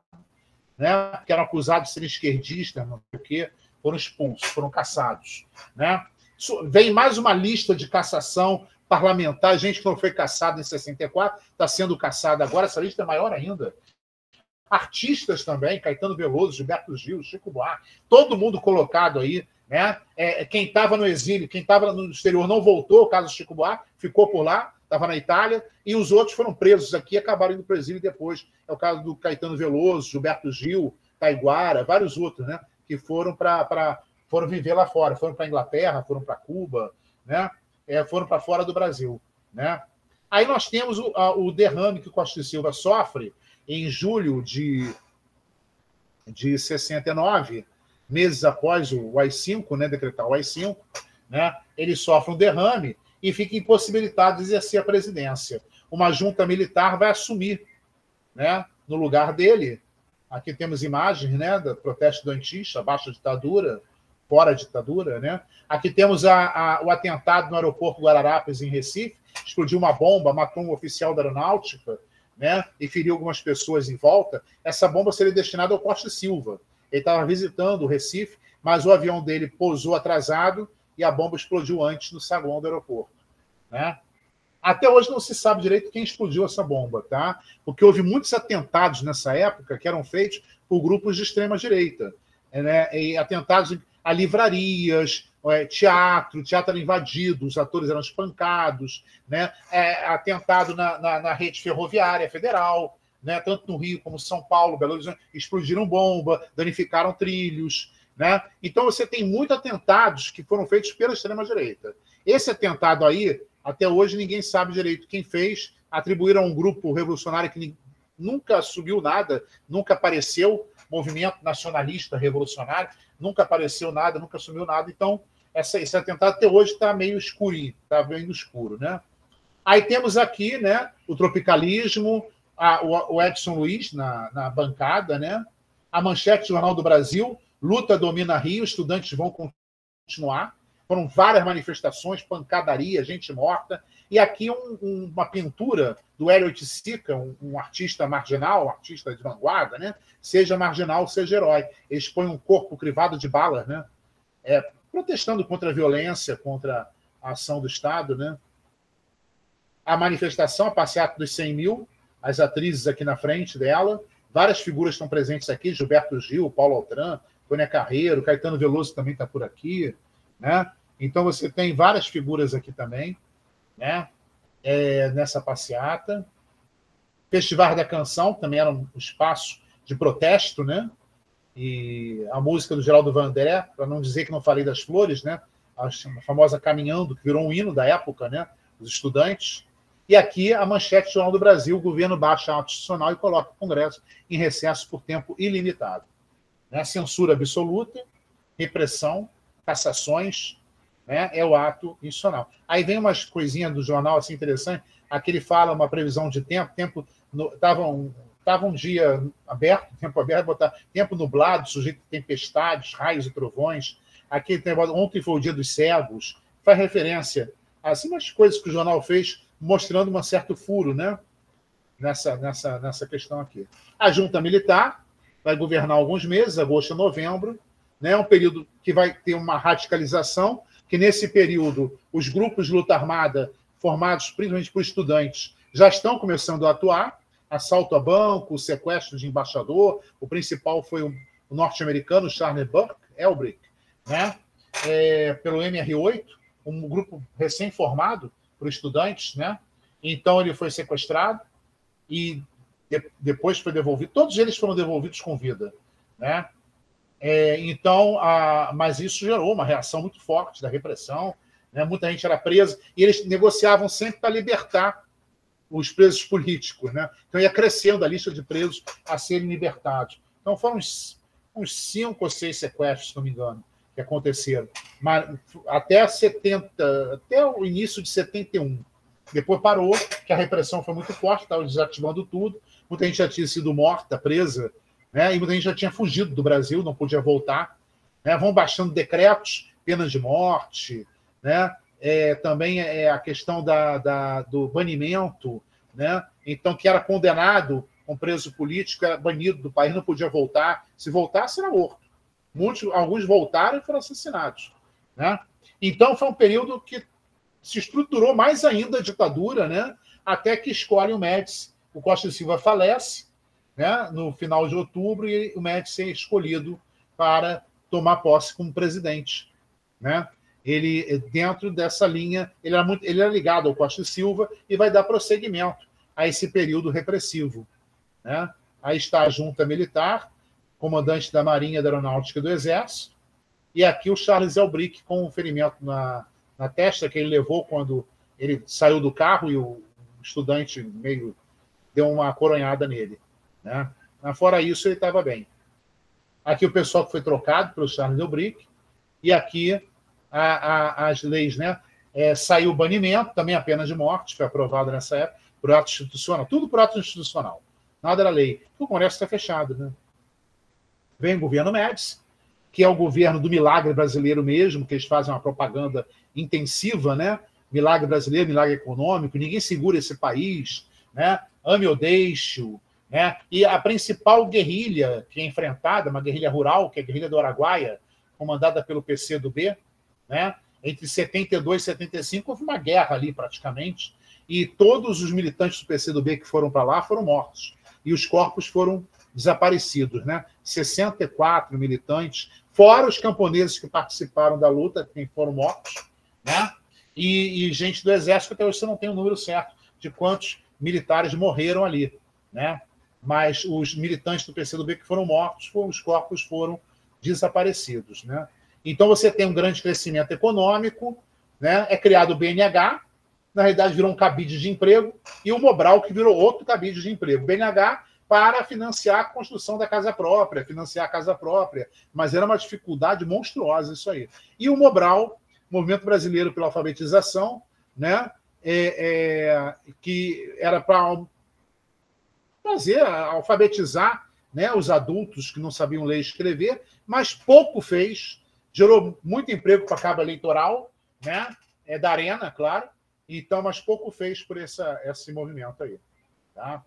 né? Que eram acusados de serem esquerdistas, não sei o quê, foram expulsos, foram cassados, né? Vem mais uma lista de cassação parlamentar, gente que não foi caçada em 64, está sendo caçada agora, essa lista é maior ainda. Artistas também, Caetano Veloso, Gilberto Gil, Chico Buarque, todo mundo colocado aí, né? Quem estava no exílio, quem estava no exterior não voltou, o caso do Chico Buarque, ficou por lá, estava na Itália, e os outros foram presos aqui e acabaram indo para o exílio depois. É o caso do Caetano Veloso, Gilberto Gil, Taiguara, vários outros, né? Que foram foram viver lá fora, foram para a Inglaterra, foram para Cuba, né? Foram para fora do Brasil, né? Aí nós temos o derrame que o Costa e Silva sofre em julho de 69, meses após o AI-5, né, decretar o AI-5, né? Ele sofre um derrame e fica impossibilitado de exercer a presidência. Uma junta militar vai assumir, né, no lugar dele. Aqui temos imagens, né, do protesto estudantil, abaixo da ditadura, fora a ditadura, né? Aqui temos o atentado no aeroporto Guararapes, em Recife, explodiu uma bomba, matou um oficial da aeronáutica, né? E feriu algumas pessoas em volta. Essa bomba seria destinada ao Costa e Silva. Ele estava visitando o Recife, mas o avião dele pousou atrasado e a bomba explodiu antes no saguão do aeroporto, né? Até hoje não se sabe direito quem explodiu essa bomba, tá? Porque houve muitos atentados nessa época que eram feitos por grupos de extrema-direita, né? E atentados a livrarias, teatro era invadido, os atores eram espancados, né? Atentado na rede ferroviária federal, né? Tanto no Rio como São Paulo, Belo Horizonte, explodiram bomba, danificaram trilhos, né? Então você tem muitos atentados que foram feitos pela extrema-direita. Esse atentado aí, até hoje, ninguém sabe direito quem fez, atribuíram a um grupo revolucionário que nunca subiu nada, nunca apareceu, movimento nacionalista revolucionário, nunca apareceu nada, nunca sumiu nada. Então, esse atentado até hoje está meio escurinho, está bem no escuro, né? Aí temos aqui, né, o tropicalismo, o Edson Luiz na bancada, né? A manchete do Jornal do Brasil, luta domina Rio, estudantes vão continuar. Foram várias manifestações, pancadaria, gente morta. E aqui uma pintura do Hélio Oiticica, um artista marginal, um artista de vanguarda, né? Seja marginal, seja herói. Eles põem um corpo crivado de balas, né? Protestando contra a violência, contra a ação do Estado, né? A manifestação, a passeata dos 100 mil, as atrizes aqui na frente dela, várias figuras estão presentes aqui, Gilberto Gil, Paulo Altran, Tônia Carreiro, Caetano Veloso também está por aqui, né? Então você tem várias figuras aqui também, né? Nessa passeata. Festival da Canção, também era um espaço de protesto, né? E a música do Geraldo Vandré, para não dizer que não falei das flores, né? A famosa Caminhando, que virou um hino da época, né? Os estudantes. E aqui a manchete do Jornal do Brasil, o governo baixa a ato institucional e coloca o Congresso em recesso por tempo ilimitado. Né? Censura absoluta, repressão, cassações, né? É o ato institucional. Aí vem umas coisinhas do jornal assim interessante, aqui ele fala uma previsão de tempo estava um dia aberto, tempo aberto, botar tempo nublado, sujeito a tempestades, raios e trovões. Aqui tem ontem foi o dia dos cegos, faz referência a assim, umas coisas que o jornal fez, mostrando um certo furo, né? Nessa questão aqui. A junta militar vai governar alguns meses, agosto a novembro, né? Um período que vai ter uma radicalização, que nesse período os grupos de luta armada, formados principalmente por estudantes, já estão começando a atuar, assalto a banco, sequestro de embaixador, o principal foi o norte-americano Charles Elbrick, né? Pelo MR8, um grupo recém-formado por estudantes, né? Então ele foi sequestrado e depois foi devolvido. Todos eles foram devolvidos com vida, né? Mas isso gerou uma reação muito forte da repressão, né? Muita gente era presa e eles negociavam sempre para libertar os presos políticos, né? Então ia crescendo a lista de presos a serem libertados. Então foram uns 5 ou 6 sequestros, se não me engano, que aconteceram. Mas até o início de 71. Depois parou, que a repressão foi muito forte, estava desativando tudo. Muita gente já tinha sido morta, presa, né? E muita gente já tinha fugido do Brasil, não podia voltar. Né? Vão baixando decretos, penas de morte, né? Também a questão do banimento, né? Então, que era condenado, um preso político, era banido do país, não podia voltar. Se voltasse, era morto. Alguns voltaram e foram assassinados, né? Então, foi um período que se estruturou mais ainda a ditadura, né? Até que escolhe o Médici. O Costa e Silva falece, né? No final de outubro, e o Médici é escolhido para tomar posse como presidente, né? Ele, dentro dessa linha, ele era ligado ao Costa e Silva e vai dar prosseguimento a esse período repressivo, né? Aí está a junta militar, comandante da Marinha, da Aeronáutica e do Exército, e aqui o Charles Elbrick com um ferimento na testa que ele levou quando ele saiu do carro e o estudante meio deu uma coronhada nele, né? Mas fora isso, ele estava bem. Aqui o pessoal que foi trocado pelo Charles Elbrick, e aqui as leis, né? Saiu o banimento, também a pena de morte, foi aprovada nessa época, por ato institucional, tudo por ato institucional, nada era lei. O Congresso está fechado, né? Vem o governo Médici, que é o governo do milagre brasileiro mesmo, que eles fazem uma propaganda intensiva, né? Milagre brasileiro, milagre econômico, ninguém segura esse país, né? Ame ou deixe-o, né? E a principal guerrilha que é enfrentada, uma guerrilha rural, que é a guerrilha do Araguaia, comandada pelo PCdoB, né? Entre 72 e 75 houve uma guerra ali praticamente, e todos os militantes do PCdoB que foram para lá foram mortos, e os corpos foram desaparecidos, né? 64 militantes fora os camponeses que participaram da luta, que foram mortos, né? E gente do Exército, até hoje você não tem o número certo de quantos militares morreram ali, né? Mas os militantes do PCdoB que foram mortos, os corpos foram desaparecidos, né? Então você tem um grande crescimento econômico, né? É criado o BNH, na realidade virou um cabide de emprego, e o Mobral, que virou outro cabide de emprego. O BNH para financiar a construção da casa própria, financiar a casa própria, mas era uma dificuldade monstruosa isso aí. E o Mobral, Movimento Brasileiro pela Alfabetização, né? Que era para fazer, alfabetizar, né, os adultos que não sabiam ler e escrever, mas pouco fez, gerou muito emprego para a cabo eleitoral, né? Da Arena, claro, então, mas pouco fez por esse movimento aí. Tá?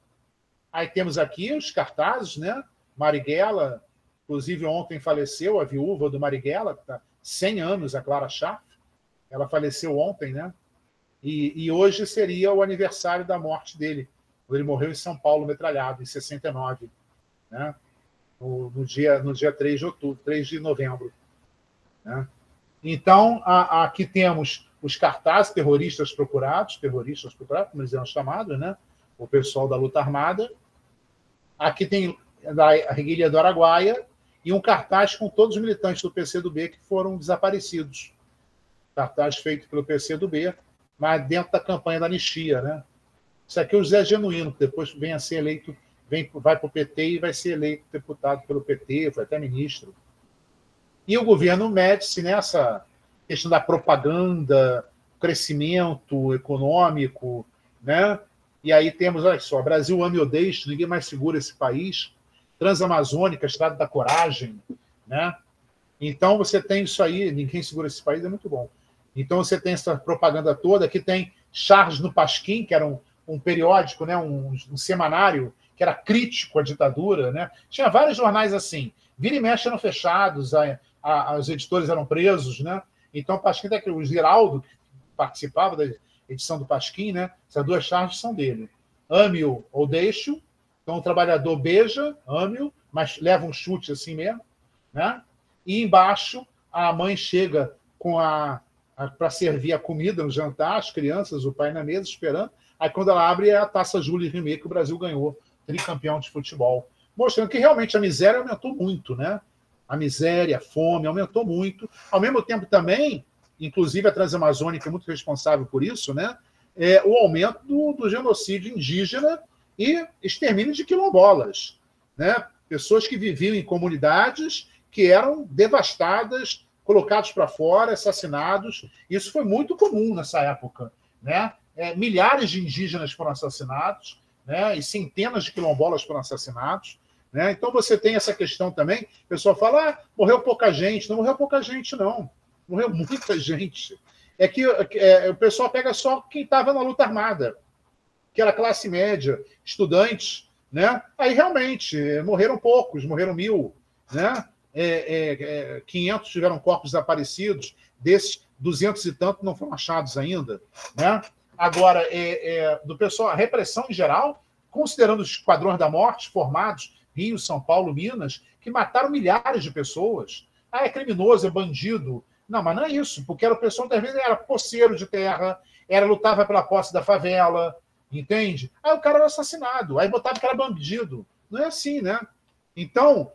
Aí temos aqui os cartazes, né? Marighella, inclusive ontem faleceu a viúva do Marighella, que está 100 anos, a Clara Schaff, ela faleceu ontem, né? E hoje seria o aniversário da morte dele. Ele morreu em São Paulo, metralhado, em 69, né? no dia 3 de outubro, 3 de novembro. Né? Então, aqui temos os cartazes terroristas procurados, como eles eram chamados, né? O pessoal da luta armada. Aqui tem a Reguilha do Araguaia e um cartaz com todos os militantes do PCdoB que foram desaparecidos. Cartaz feito pelo PCdoB, mas dentro da campanha da anistia, né? Isso aqui é o Zé Genuíno, que depois vem a ser eleito, vai para o PT e vai ser eleito deputado pelo PT, foi até ministro. E o governo Médici, nessa questão da propaganda, crescimento econômico, né? E aí temos, olha só, Brasil ame ou deixe, ninguém mais segura esse país, Transamazônica, Estrada da Coragem, né? Então você tem isso aí, ninguém segura esse país, é muito bom. Então você tem essa propaganda toda, aqui tem Charges no Pasquim, que era um periódico, né? um semanário, que era crítico à ditadura, né? Tinha vários jornais assim, vira e mexe eram fechados, os editores eram presos, né? Então o Pasquim, o Geraldo, que participava da edição do Pasquim, né? Essas duas charges são dele. Ame-o ou deixe-o. Então o trabalhador beija, ame-o, mas leva um chute assim mesmo, né? E embaixo a mãe chega com para servir a comida no jantar, as crianças, o pai na mesa esperando. Aí quando ela abre é a Taça Jules Rimet que o Brasil ganhou, tricampeão de futebol, mostrando que realmente a miséria aumentou muito, né? A miséria, a fome aumentou muito. Ao mesmo tempo também, inclusive a Transamazônica é muito responsável por isso, né? O aumento do genocídio indígena e extermínio de quilombolas, né? Pessoas que viviam em comunidades que eram devastadas, colocados para fora, assassinados. Isso foi muito comum nessa época, né? Milhares de indígenas foram assassinados, né? E centenas de quilombolas foram assassinados. Né? Então você tem essa questão também, o pessoal fala, morreu pouca gente. Não morreu pouca gente, não. Morreu muita gente. É que o pessoal pega só quem estava na luta armada, que era classe média, estudantes, né? Aí realmente morreram poucos, morreram 1.000, né? 500 tiveram corpos desaparecidos, desses 200 e tanto não foram achados ainda, né? Agora, do pessoal, a repressão em geral, considerando os esquadrões da morte formados, Rio, São Paulo, Minas, que mataram milhares de pessoas. É criminoso, é bandido. Não, mas não é isso, porque era o pessoal que às vezes era poceiro de terra, lutava pela posse da favela, entende? Aí o cara era assassinado, aí botava que era bandido. Não é assim, né? Então,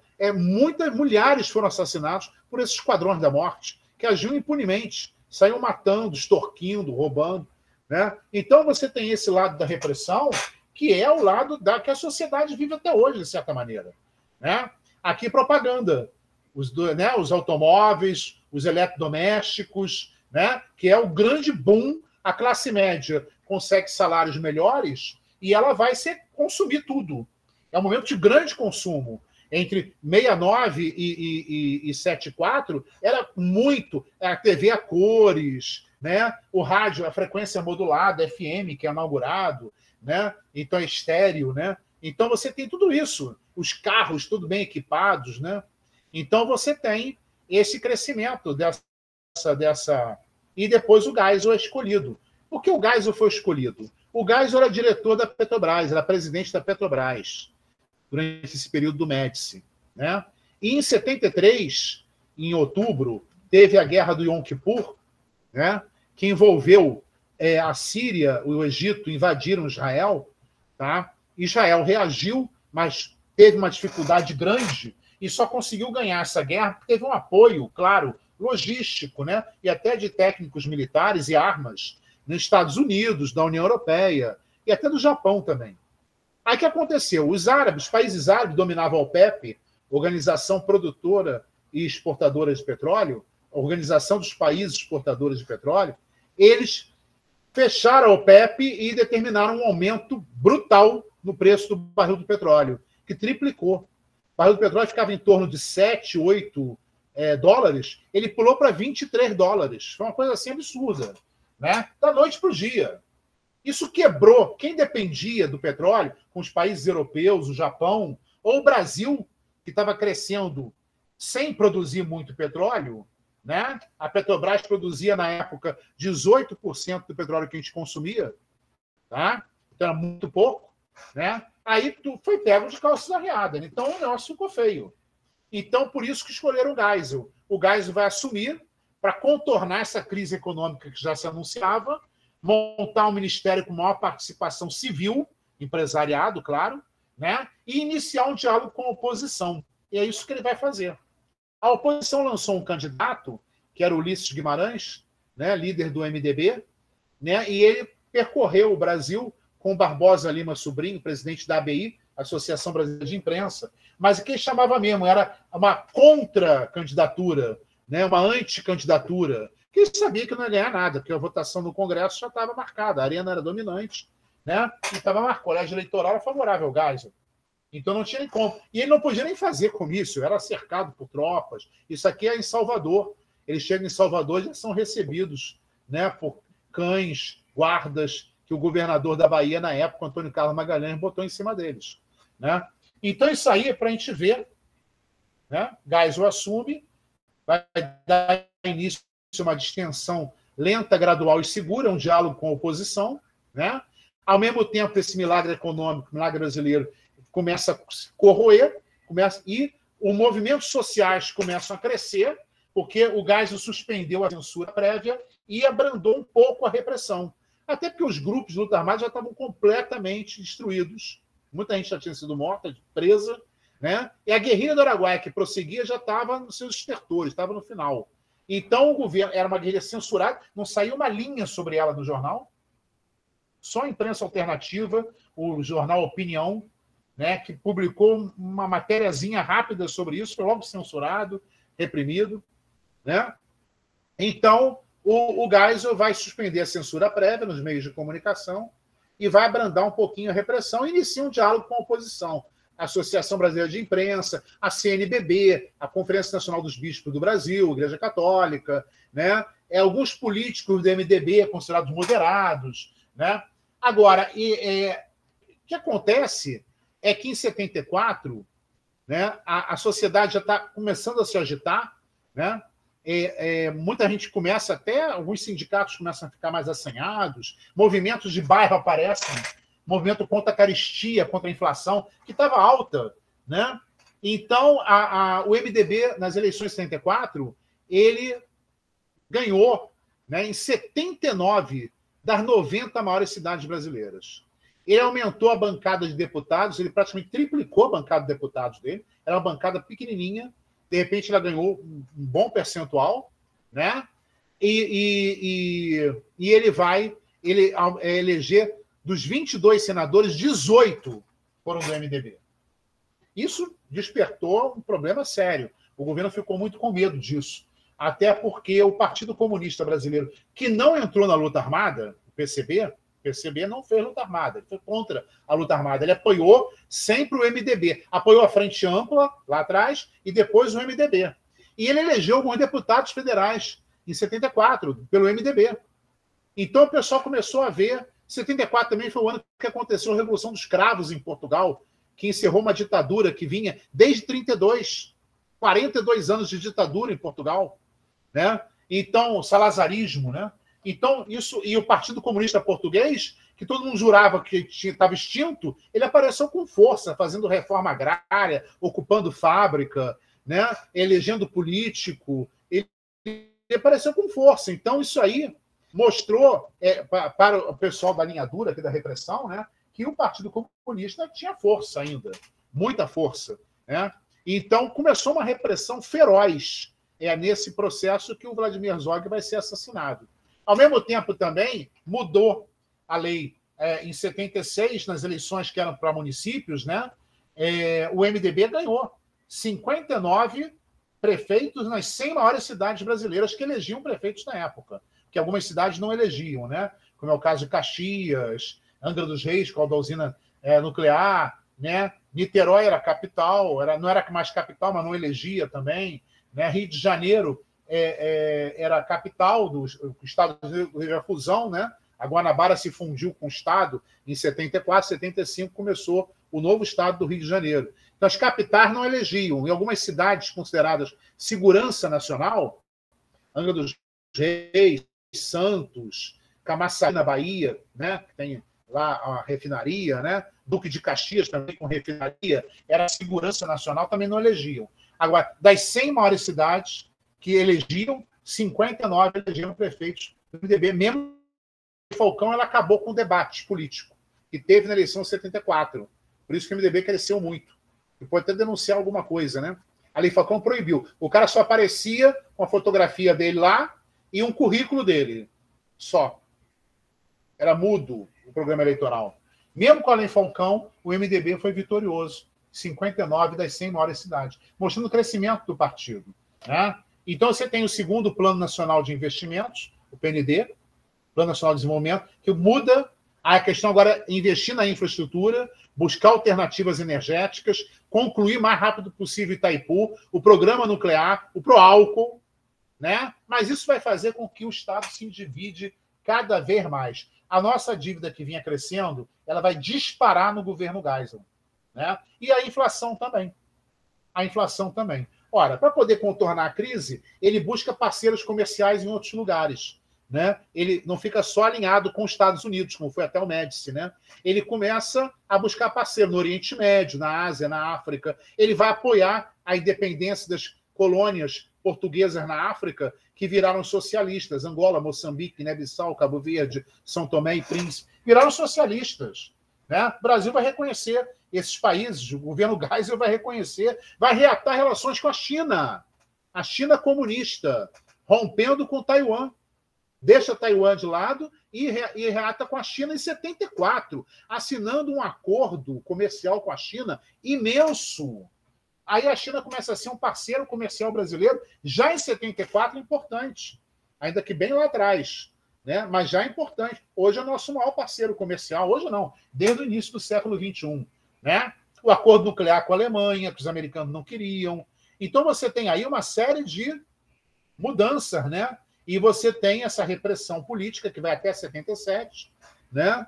milhares foram assassinados por esses esquadrões da morte, que agiam impunemente, saíam matando, extorquindo, roubando. Né? Então você tem esse lado da repressão, que é o lado que a sociedade vive até hoje, de certa maneira. Né? Aqui, propaganda. Os automóveis, os eletrodomésticos, né? Que é o grande boom. A classe média consegue salários melhores e ela vai consumir tudo. É um momento de grande consumo. Entre 69 e 74, era muito a TV a cores, né? O rádio, a frequência modulada, FM, que é inaugurado, né? Então é estéreo, né? Então você tem tudo isso, os carros tudo bem equipados, né? Então você tem esse crescimento dessa... E depois o Geisel é escolhido. Por que o Geisel foi escolhido? O Geisel era diretor da Petrobras, era presidente da Petrobras durante esse período do Médici, né? E em 73, em outubro, teve a guerra do Yom Kippur, né, que envolveu a Síria, o Egito invadiram Israel, tá? Israel reagiu, mas teve uma dificuldade grande e só conseguiu ganhar essa guerra porque teve um apoio, claro, logístico, né? E até de técnicos militares e armas nos Estados Unidos, da União Europeia e até do Japão também. Aí o que aconteceu? Os países árabes dominavam a OPEP, Organização Produtora e Exportadora de Petróleo, Organização dos Países Exportadores de Petróleo, eles fecharam a OPEP e determinaram um aumento brutal no preço do barril do petróleo, que triplicou. O barril do petróleo ficava em torno de 7, 8 dólares, ele pulou para 23 dólares. Foi uma coisa assim absurda, né? Da noite para o dia. Isso quebrou. Quem dependia do petróleo, com os países europeus, o Japão, ou o Brasil, que estava crescendo sem produzir muito petróleo, né? A Petrobras produzia, na época, 18% do petróleo que a gente consumia, tá? Então era muito pouco, né? Aí foi pego de calças arriadas. Então o negócio ficou feio. Então, por isso que escolheram o Geisel. O Geisel vai assumir para contornar essa crise econômica que já se anunciava, montar um ministério com maior participação civil, empresariado, claro, né? E iniciar um diálogo com a oposição. E é isso que ele vai fazer. A oposição lançou um candidato, que era Ulisses Guimarães, né, líder do MDB, né, e ele percorreu o Brasil com o Barbosa Lima Sobrinho, presidente da ABI, Associação Brasileira de Imprensa, mas o que ele chamava mesmo era uma contra-candidatura, né, uma anticandidatura, que ele sabia que não ia ganhar nada, porque a votação no Congresso já estava marcada, a arena era dominante, né, e estava marcado, o colégio eleitoral era favorável ao Geisel. Então não tinha nem como. E ele não podia nem fazer comício, era cercado por tropas. Isso aqui é em Salvador. Eles chegam em Salvador e já são recebidos, né, por cães, guardas, que o governador da Bahia, na época, Antônio Carlos Magalhães, botou em cima deles. Né? Então isso aí é para a gente ver. Né? Geisel assume, vai dar início a uma distensão lenta, gradual e segura, um diálogo com a oposição. Né? Ao mesmo tempo, esse milagre econômico, milagre brasileiro, começa a corroer, e os movimentos sociais começam a crescer, porque o Geisel suspendeu a censura prévia e abrandou um pouco a repressão. Até porque os grupos de luta armada já estavam completamente destruídos. Muita gente já tinha sido morta, presa, né? E a guerrilha do Araguaia, que prosseguia, já estava nos seus estertores, estava no final. Então, o governo era uma guerrilha censurada, não saiu uma linha sobre ela no jornal, só a imprensa alternativa, o jornal Opinião, né, que publicou uma matériazinha rápida sobre isso, foi logo censurado, reprimido. Né? Então, o Geisel vai suspender a censura prévia nos meios de comunicação e vai abrandar um pouquinho a repressão e inicia um diálogo com a oposição. A Associação Brasileira de Imprensa, a CNBB, a Conferência Nacional dos Bispos do Brasil, a Igreja Católica, né? Alguns políticos do MDB considerados moderados. Né? Agora, o que acontece é que em 74, né, a sociedade já está começando a se agitar, né? Muita gente começa, até alguns sindicatos começam a ficar mais assanhados, movimentos de bairro aparecem, movimento contra a carestia, contra a inflação, que estava alta. Né? Então, o MDB, nas eleições de 74, ele ganhou, né, em 79 das 90 maiores cidades brasileiras. Ele aumentou a bancada de deputados, ele praticamente triplicou a bancada de deputados dele, era uma bancada pequenininha, de repente ela ganhou um bom percentual, né? E ele vai eleger dos 22 senadores, 18 foram do MDB. Isso despertou um problema sério. O governo ficou muito com medo disso, até porque o Partido Comunista Brasileiro, que não entrou na luta armada, o PCB não fez luta armada, ele foi contra a luta armada, ele apoiou sempre o MDB, apoiou a Frente Ampla lá atrás e depois o MDB. E ele elegeu alguns deputados federais em 74 pelo MDB. Então o pessoal começou a ver. 74 também foi o ano que aconteceu a Revolução dos Cravos em Portugal, que encerrou uma ditadura que vinha desde 32, 42 anos de ditadura em Portugal, né? Então, o salazarismo, né? Então, isso, e o Partido Comunista Português, que todo mundo jurava que estava extinto, ele apareceu com força, fazendo reforma agrária, ocupando fábrica, né, elegendo político, ele apareceu com força. Então, isso aí mostrou para o pessoal da linha dura, aqui da repressão, né, que o Partido Comunista tinha força ainda, muita força. Né? Então, começou uma repressão feroz nesse processo que o Vladimir Herzog vai ser assassinado. Ao mesmo tempo, também, mudou a lei em 76, nas eleições que eram para municípios, né? O MDB ganhou 59 prefeitos nas 100 maiores cidades brasileiras que elegiam prefeitos na época, que algumas cidades não elegiam, né? Como é o caso de Caxias, Angra dos Reis, com a usina nuclear, né? Niterói era capital, não era mais capital, mas não elegia também, né? Rio de Janeiro era capital do estado da fusão, né? A Guanabara se fundiu com o estado em 74, 75 começou o novo estado do Rio de Janeiro. Então, as capitais não elegiam. Em algumas cidades consideradas segurança nacional, Angra dos Reis, Santos, Camaçari, na Bahia, né? Que tem lá a refinaria, né? Duque de Caxias também com refinaria, era segurança nacional, também não elegiam. Agora, das 100 maiores cidades que elegiam, 59 elegeram prefeitos do MDB, mesmo Falcão, ela acabou com o debate político que teve na eleição de 74. Por isso que o MDB cresceu muito. E pode até denunciar alguma coisa, né? A Lei Falcão proibiu. O cara só aparecia com a fotografia dele lá e um currículo dele. Só. Era mudo o programa eleitoral. Mesmo com a Lei Falcão, o MDB foi vitorioso. 59 das 100 maiores cidades. Mostrando o crescimento do partido. Né? Então, você tem o segundo Plano Nacional de Investimentos, o PND, Plano Nacional de Desenvolvimento, que muda a questão agora é investir na infraestrutura, buscar alternativas energéticas, concluir o mais rápido possível Itaipu, o programa nuclear, o pró-álcool, né? Mas isso vai fazer com que o Estado se endivide cada vez mais. A nossa dívida que vinha crescendo, ela vai disparar no governo Geisel, né? E a inflação também. A inflação também. Ora, para poder contornar a crise, ele busca parceiros comerciais em outros lugares. Né? Ele não fica só alinhado com os Estados Unidos, como foi até o Médici, né? Ele começa a buscar parceiro no Oriente Médio, na Ásia, na África. Ele vai apoiar a independência das colônias portuguesas na África, que viraram socialistas. Angola, Moçambique, Guiné-Bissau, Cabo Verde, São Tomé e Príncipe. Viraram socialistas. Né? O Brasil vai reconhecer esses países, o governo Geisel vai reconhecer, vai reatar relações com a China comunista, rompendo com Taiwan. Deixa Taiwan de lado e reata com a China em 74, assinando um acordo comercial com a China imenso. Aí a China começa a ser um parceiro comercial brasileiro, já em 74, importante, ainda que bem lá atrás, né? Mas já é importante. Hoje é o nosso maior parceiro comercial, hoje não, desde o início do século XXI. Né? O acordo nuclear com a Alemanha, que os americanos não queriam. Então você tem aí uma série de mudanças, né? E você tem essa repressão política que vai até 77, né?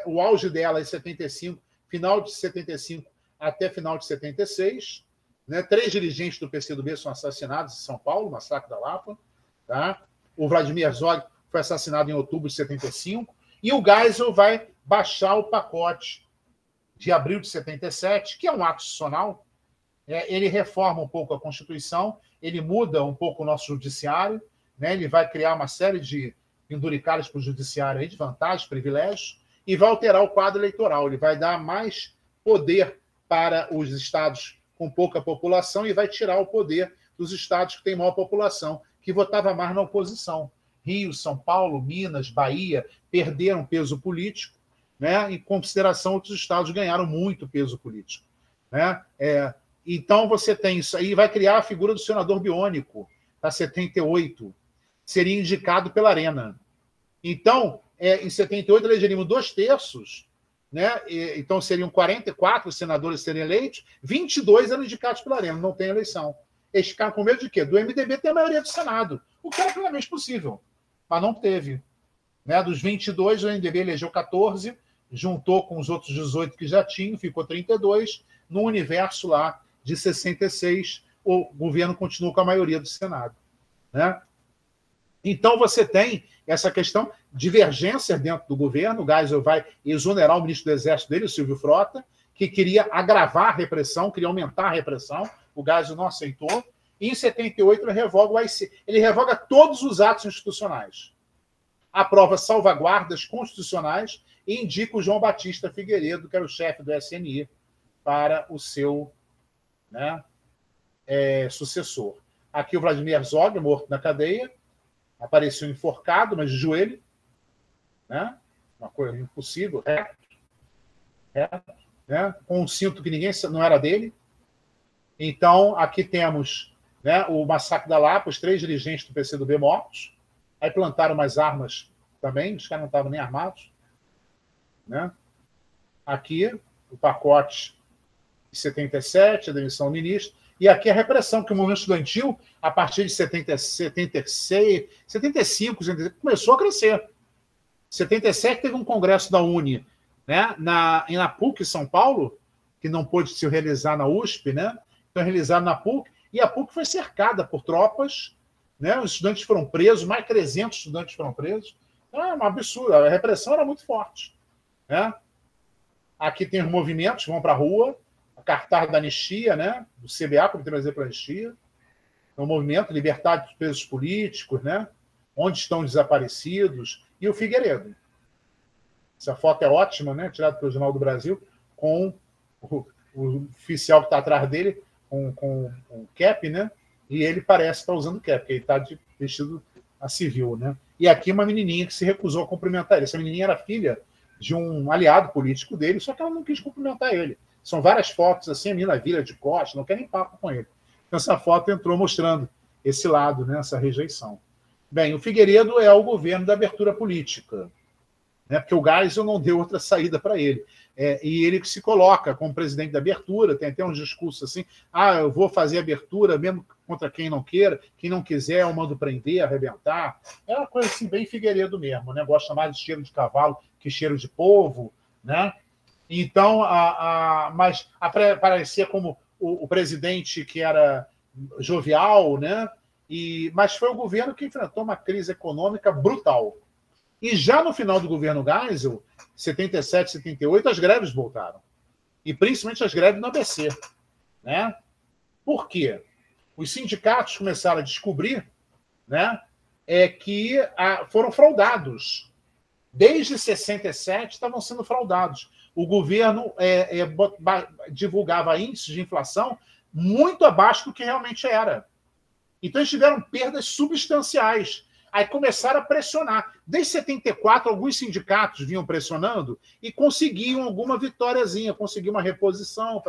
O auge dela é 75, final de 75 até final de 76. Né? 3 dirigentes do PCdoB são assassinados em São Paulo, massacre da Lapa. Tá? O Vladimir Herzog foi assassinado em outubro de 75. E o Geisel vai baixar o pacote de abril de 77, que é um ato institucional. Ele reforma um pouco a Constituição, ele muda um pouco o nosso judiciário, né? Ele vai criar uma série de penduricalhos para o judiciário, aí, de vantagens, privilégios, e vai alterar o quadro eleitoral. Ele vai dar mais poder para os estados com pouca população e vai tirar o poder dos estados que têm maior população, que votava mais na oposição. Rio, São Paulo, Minas, Bahia perderam peso político, né? Em consideração, outros estados ganharam muito peso político. Né? Então, você tem isso aí, vai criar a figura do senador biônico, para 78, seria indicado pela Arena. Então, em 78, elegeríamos 2/3, né? Então seriam 44 senadores serem eleitos, 22 eram indicados pela Arena, não tem eleição. Eles ficaram com medo de quê? Do MDB ter a maioria do Senado, o que era plenamente possível, mas não teve. Né? Dos 22, o MDB elegeu 14, juntou com os outros 18 que já tinham, ficou 32, no universo lá de 66, o governo continua com a maioria do Senado. Né? Então, você tem essa questão de divergência dentro do governo. O Geisel vai exonerar o ministro do Exército dele, o Silvio Frota, que queria agravar a repressão, queria aumentar a repressão. o Geisel não aceitou, e em 78 ele revoga o AI-5. Ele revoga todos os atos institucionais. Aprova salvaguardas constitucionais e indica o João Batista Figueiredo, que era o chefe do SNI, para o seu, né, sucessor. Aqui o Vladimir Herzog, morto na cadeia, apareceu enforcado, mas de joelho, né? Uma coisa impossível, né? Com um cinto que ninguém não era dele. Então, aqui temos, né, o massacre da Lapa, os 3 dirigentes do PCdoB mortos. Aí plantaram umas armas também, os caras não estavam nem armados. Né? Aqui, o pacote de 77, a demissão do ministro. E aqui a repressão, que o movimento estudantil, a partir de 76, 75, começou a crescer. Em 77 teve um congresso da UNE, né, na PUC, São Paulo, que não pôde se realizar na USP, né? Então, realizado na PUC, e a PUC foi cercada por tropas, né? Os estudantes foram presos, mais 300 estudantes foram presos. Então, é um absurdo, a repressão era muito forte. Né? Aqui tem os movimentos que vão para a rua, a cartaz da anistia, né? Do CBA, Comitê Brasileiro para a Anistia, é um movimento Liberdade dos Presos Políticos, né? Onde estão desaparecidos, e o Figueiredo. Essa foto é ótima, né? Tirada pelo Jornal do Brasil, com o oficial que está atrás dele, com cap, né? E ele parece estar usando cap, porque ele está vestido a civil, né? E aqui uma menininha que se recusou a cumprimentar ele. Essa menininha era filha de um aliado político dele, só que ela não quis cumprimentar ele. São várias fotos assim, a menina vira de costas, não quer nem papo com ele. Então essa foto entrou mostrando esse lado, né? Essa rejeição. Bem, o Figueiredo é o governo da abertura política, né? Porque o Geisel não deu outra saída para ele. E ele se coloca como presidente da abertura, tem até uns discursos assim, eu vou fazer abertura mesmo contra quem não queira, quem não quiser eu mando prender, arrebentar. É uma coisa assim, bem Figueiredo mesmo, né? Gosta mais de cheiro de cavalo que cheiro de povo, né? Então, mas aparecia como o presidente que era jovial, né? Mas foi o governo que enfrentou uma crise econômica brutal. E já no final do governo Geisel, 77, 78, as greves voltaram. E principalmente as greves no ABC. Né? Por quê? Os sindicatos começaram a descobrir, né, que foram fraudados. Desde 67 estavam sendo fraudados. O governo divulgava índices de inflação muito abaixo do que realmente era. Então eles tiveram perdas substanciais. Aí começaram a pressionar. Desde 74, alguns sindicatos vinham pressionando e conseguiam alguma vitóriazinha, conseguiam uma reposição,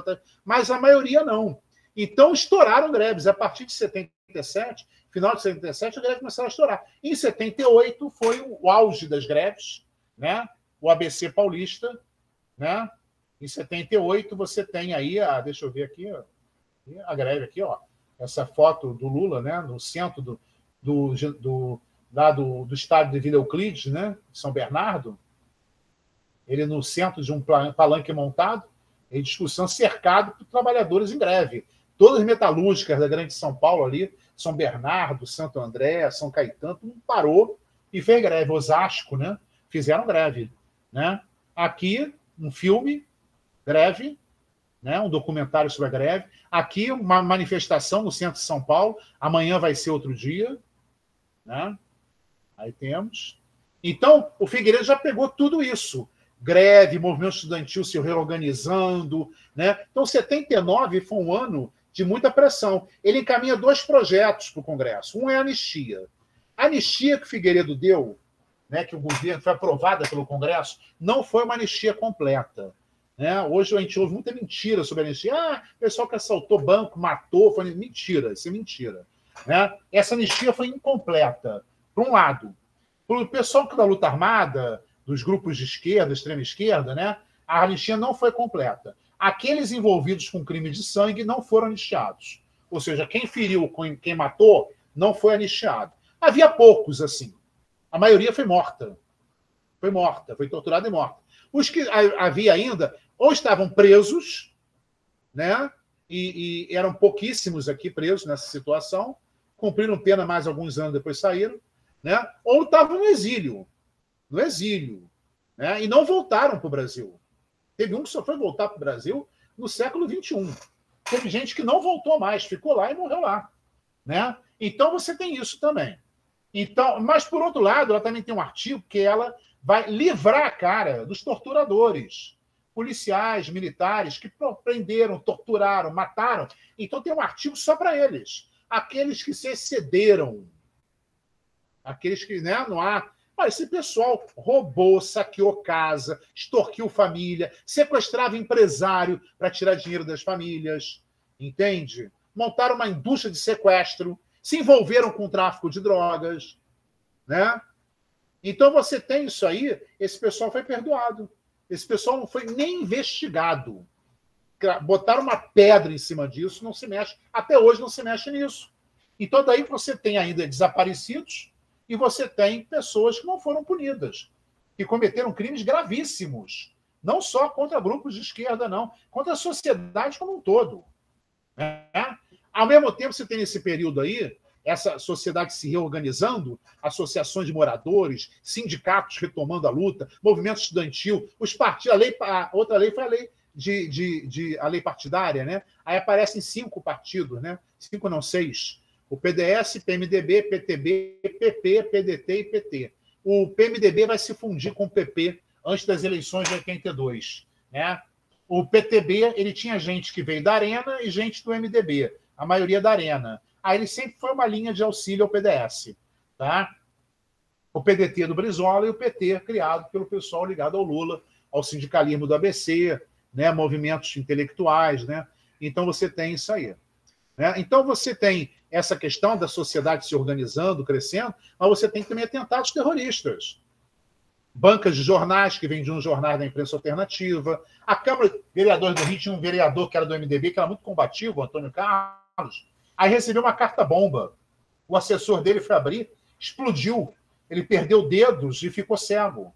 mas a maioria não. Então estouraram greves. A partir de 77, final de 77, a greve começou a estourar. Em 78 foi o auge das greves, né? O ABC paulista, né? Em 78 você tem aí, deixa eu ver aqui, a greve aqui, ó. Essa foto do Lula, né? No centro do estádio de Vila Euclides, né, de São Bernardo, ele no centro de um palanque montado, em discussão, cercado por trabalhadores em greve. Todas as metalúrgicas da Grande São Paulo ali, São Bernardo, Santo André, São Caetano, todo mundo parou e fez greve. Osasco, né, fizeram greve. Né? Aqui, um filme, greve, né, um documentário sobre a greve. Aqui, uma manifestação no centro de São Paulo. Amanhã vai ser outro dia. Né? Aí temos. Então, o Figueiredo já pegou tudo isso. Greve, movimento estudantil se reorganizando. Né? Então, 79 foi um ano de muita pressão. Ele encaminha 2 projetos para o Congresso. Um é a anistia. A anistia que o Figueiredo deu, né, que o governo foi aprovada pelo Congresso, não foi uma anistia completa. Né? Hoje a gente ouve muita mentira sobre a anistia. O pessoal que assaltou banco, matou, foi mentira, isso é mentira. Né? Essa anistia foi incompleta. Por um lado, para o pessoal da luta armada, dos grupos de esquerda, extrema esquerda, né, a anistia não foi completa. Aqueles envolvidos com crime de sangue não foram anistiados. Ou seja, quem feriu, quem matou, não foi anistiado. Havia poucos assim. A maioria foi morta. Foi torturada e morta. Os que havia ainda, ou estavam presos, né, e eram pouquíssimos aqui presos nessa situação, cumpriram pena mais alguns anos, depois saíram, né? Ou estavam no exílio, né? E não voltaram para o Brasil. Teve um que só foi voltar para o Brasil no século XXI, teve gente que não voltou mais, ficou lá e morreu lá. Né? Então, você tem isso também. Então, mas, por outro lado, ela também tem um artigo que ela vai livrar a cara dos torturadores, policiais, militares, que prenderam, torturaram, mataram. Então, tem um artigo só para eles. Aqueles que se excederam. Aqueles que, né, não há... Olha, esse pessoal roubou, saqueou casa, extorquiu família, sequestrava empresário para tirar dinheiro das famílias, entende? Montaram uma indústria de sequestro, se envolveram com o tráfico de drogas, né? Então você tem isso aí, esse pessoal foi perdoado. Esse pessoal não foi nem investigado. Botaram uma pedra em cima disso, não se mexe. Até hoje não se mexe nisso. Então daí você tem ainda desaparecidos e você tem pessoas que não foram punidas, que cometeram crimes gravíssimos, não só contra grupos de esquerda, não, contra a sociedade como um todo. Né? Ao mesmo tempo, você tem nesse período aí, essa sociedade se reorganizando, associações de moradores, sindicatos retomando a luta, movimento estudantil, os partidos, a outra lei foi a lei a lei partidária, né? Aí aparecem 5 partidos, né? 5 não, 6. O PDS, PMDB, PTB, PP, PDT e PT. O PMDB vai se fundir com o PP antes das eleições de 82. Né? O PTB ele tinha gente que veio da Arena e gente do MDB, a maioria da Arena. Aí ele sempre foi uma linha de auxílio ao PDS. Tá? O PDT do Brizola e o PT criado pelo pessoal ligado ao Lula, ao sindicalismo do ABC, né? Movimentos intelectuais. Né? Então você tem isso aí. Né? Então você tem essa questão da sociedade se organizando, crescendo, mas você tem também atentados terroristas. Bancas de jornais que vendiam jornais da imprensa alternativa. A Câmara de Vereadores do Rio tinha um vereador que era do MDB, que era muito combativo, o Antônio Carlos. Aí recebeu uma carta-bomba. O assessor dele foi abrir, explodiu. Ele perdeu dedos e ficou cego.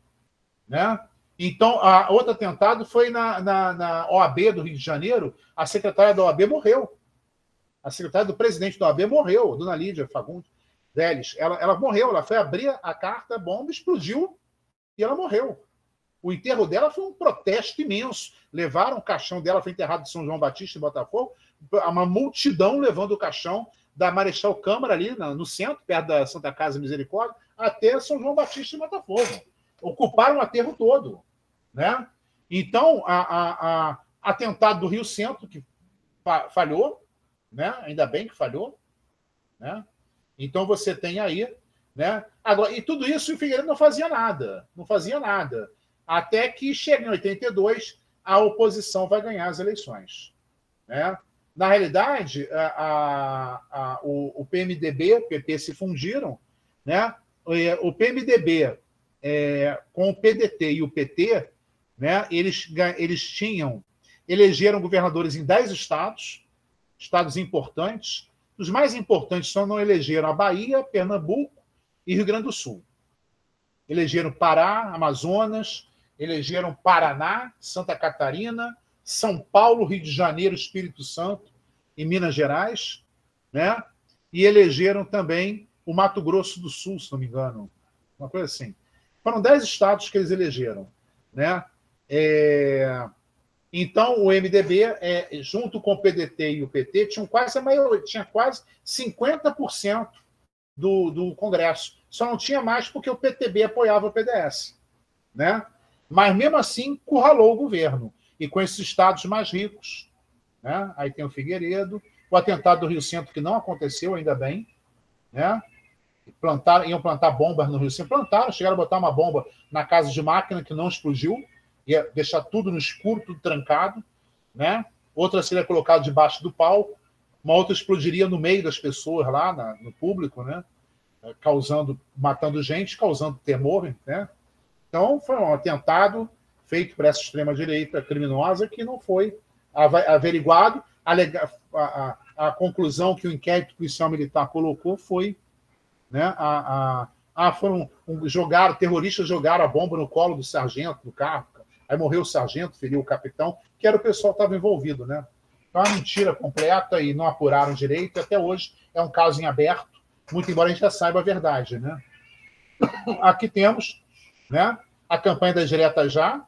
Né? Então, outro atentado foi na OAB do Rio de Janeiro. A secretária da OAB morreu. A secretária do presidente da OAB morreu, Dona Lídia Fagundes Vélez. Ela morreu, ela foi abrir a carta, a bomba explodiu e ela morreu. O enterro dela foi um protesto imenso. Levaram o caixão dela, foi enterrado em São João Batista, em Botafogo, uma multidão levando o caixão da Marechal Câmara, ali no centro, perto da Santa Casa Misericórdia, até São João Batista, em Botafogo. Ocuparam o aterro todo. Né? Então, atentado do Rio Centro, que falhou, né? Ainda bem que falhou. Né? Então você tem aí. Né? Agora, e tudo isso o Figueiredo não fazia nada. Não fazia nada. Até que chega em 82, a oposição vai ganhar as eleições. Né? Na realidade, o PMDB e o PP se fundiram. Né? O PMDB, com o PDT e o PT, né? eles elegeram governadores em 10 estados importantes. Os mais importantes só não elegeram a Bahia, Pernambuco e Rio Grande do Sul. Elegeram Pará, Amazonas, elegeram Paraná, Santa Catarina, São Paulo, Rio de Janeiro, Espírito Santo e Minas Gerais, né? E elegeram também o Mato Grosso do Sul, se não me engano. Uma coisa assim. Foram 10 estados que eles elegeram. Né? Então, o MDB, junto com o PDT e o PT, tinha quase 50% do Congresso. Só não tinha mais porque o PTB apoiava o PDS. Né? Mas, mesmo assim, curralou o governo. E com esses estados mais ricos, né? Aí tem o Figueiredo, o atentado do Rio Centro, que não aconteceu, ainda bem. Né? Iam plantar bombas no Rio Centro. Plantaram, chegaram a botar uma bomba na casa de máquina que não explodiu. Ia deixar tudo no escuro, tudo trancado, né? Outra seria colocada debaixo do palco, uma outra explodiria no meio das pessoas lá, no público, né? Matando gente, causando temor, né? Então, foi um atentado feito por essa extrema-direita criminosa que não foi averiguado. A conclusão que o inquérito policial militar colocou foi, né? Terroristas jogaram a bomba no colo do sargento do carro. Aí morreu o sargento, feriu o capitão, que era o pessoal que estava envolvido. Né? Então, é uma mentira completa e não apuraram direito. Até hoje é um caso em aberto, muito embora a gente já saiba a verdade. Né? Aqui temos, né, a campanha das diretas já.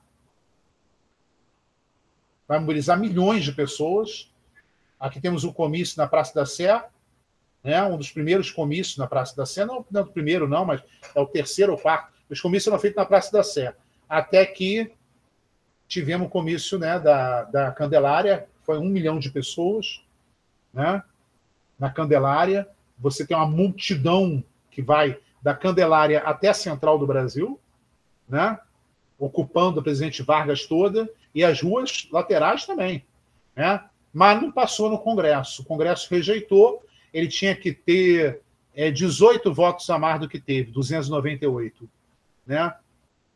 Vai mobilizar milhões de pessoas. Aqui temos o comício na Praça da Sé, né? Um dos primeiros comícios na Praça da Sé, não o primeiro não, mas é o terceiro ou quarto. Os comícios foram feitos na Praça da Sé, até que tivemos o comício, né, da Candelária, foi 1 milhão de pessoas, né? Na Candelária, você tem uma multidão que vai da Candelária até a Central do Brasil, né? Ocupando a Presidente Vargas toda, e as ruas laterais também, né? Mas não passou no Congresso. O Congresso rejeitou, ele tinha que ter 18 votos a mais do que teve, 298, né?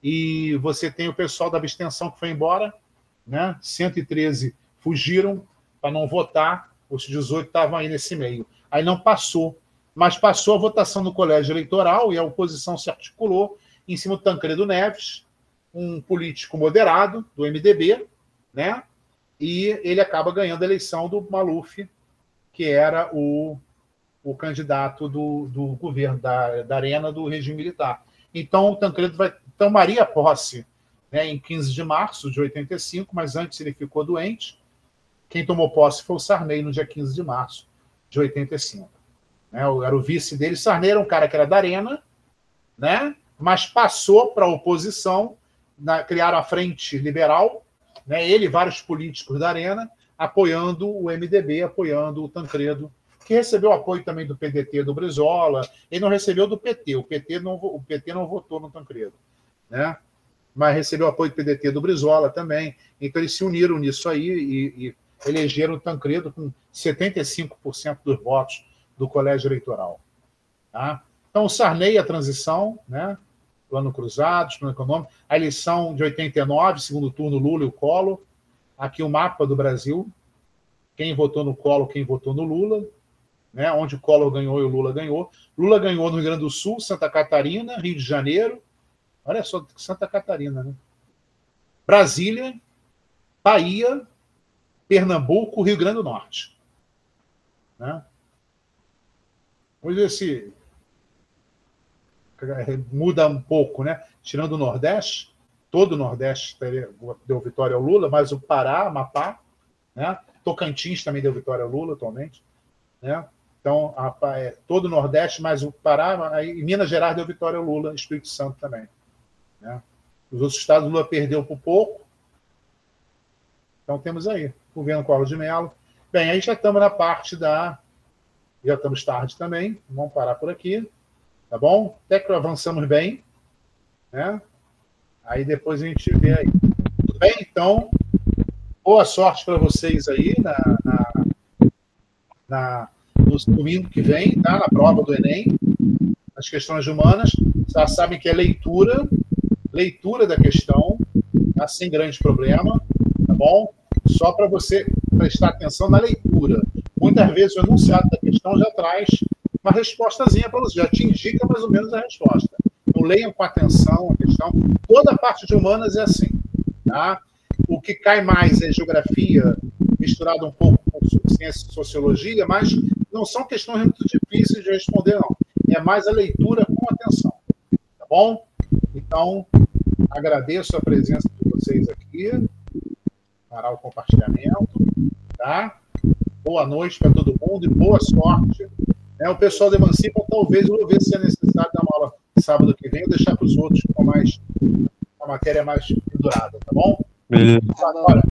E você tem o pessoal da abstenção que foi embora, né? 113 fugiram para não votar, os 18 estavam aí nesse meio. Aí não passou, mas passou a votação no colégio eleitoral e a oposição se articulou em cima do Tancredo Neves, um político moderado do MDB, né? E ele acaba ganhando a eleição do Maluf, que era o candidato do governo, da arena do regime militar. Então, o Tancredo tomaria posse, né, em 15 de março de 85, mas antes ele ficou doente. Quem tomou posse foi o Sarney, no dia 15 de março de 85. Né, era o vice dele. Sarney era um cara que era da arena, né, mas passou para a oposição, criaram a Frente Liberal, né, ele e vários políticos da arena, apoiando o MDB, apoiando o Tancredo, que recebeu apoio também do PDT do Brizola. Ele não recebeu do PT, o PT não votou no Tancredo, né? Mas recebeu apoio do PDT do Brizola também. Então eles se uniram nisso aí e elegeram o Tancredo com 75% dos votos do colégio eleitoral. Tá? Então o Sarney, a transição, né? Plano Cruzado, plano econômico, a eleição de 89, segundo turno Lula e o Collor. Aqui o mapa do Brasil, quem votou no Collor, quem votou no Lula, né, onde o Collor ganhou e o Lula ganhou. Lula ganhou no Rio Grande do Sul, Santa Catarina, Rio de Janeiro. Olha só, Santa Catarina, né? Brasília, Bahia, Pernambuco, Rio Grande do Norte. Né? Vamos ver se muda um pouco, né? Tirando o Nordeste, todo o Nordeste deu vitória ao Lula, mas o Pará, Amapá, né? Tocantins também deu vitória ao Lula atualmente, né? Então, todo o Nordeste, mas o Pará, e Minas Gerais deu vitória ao Lula, Espírito Santo também. Né? Os outros estados, o Lula perdeu por pouco. Então, temos aí o governo Collor de Mello. Bem, aí já estamos na parte da... Já estamos tarde também, vamos parar por aqui, tá bom? Até que avançamos bem, né? Aí depois a gente vê aí. Tudo bem? Então, boa sorte para vocês aí no domingo que vem, tá? Na prova do Enem, nas questões humanas. Já sabem que é leitura da questão, tá? Sem grande problema, tá bom? Só para você prestar atenção na leitura. Muitas vezes o enunciado da questão já traz uma respostazinha para você, já te indica mais ou menos a resposta. Então, leiam com atenção a questão. Toda a parte de humanas é assim, tá? O que cai mais é geografia, misturado um pouco com ciência e sociologia, mas não são questões muito difíceis de responder, não. É mais a leitura com atenção, tá bom? Então, agradeço a presença de vocês aqui, parar o compartilhamento, tá? Boa noite para todo mundo e boa sorte. O pessoal da Emancipa, talvez eu vou ver se é necessário dar uma aula sábado que vem ou deixar para os outros com a matéria mais pendurada, tá bom? Beleza. Agora,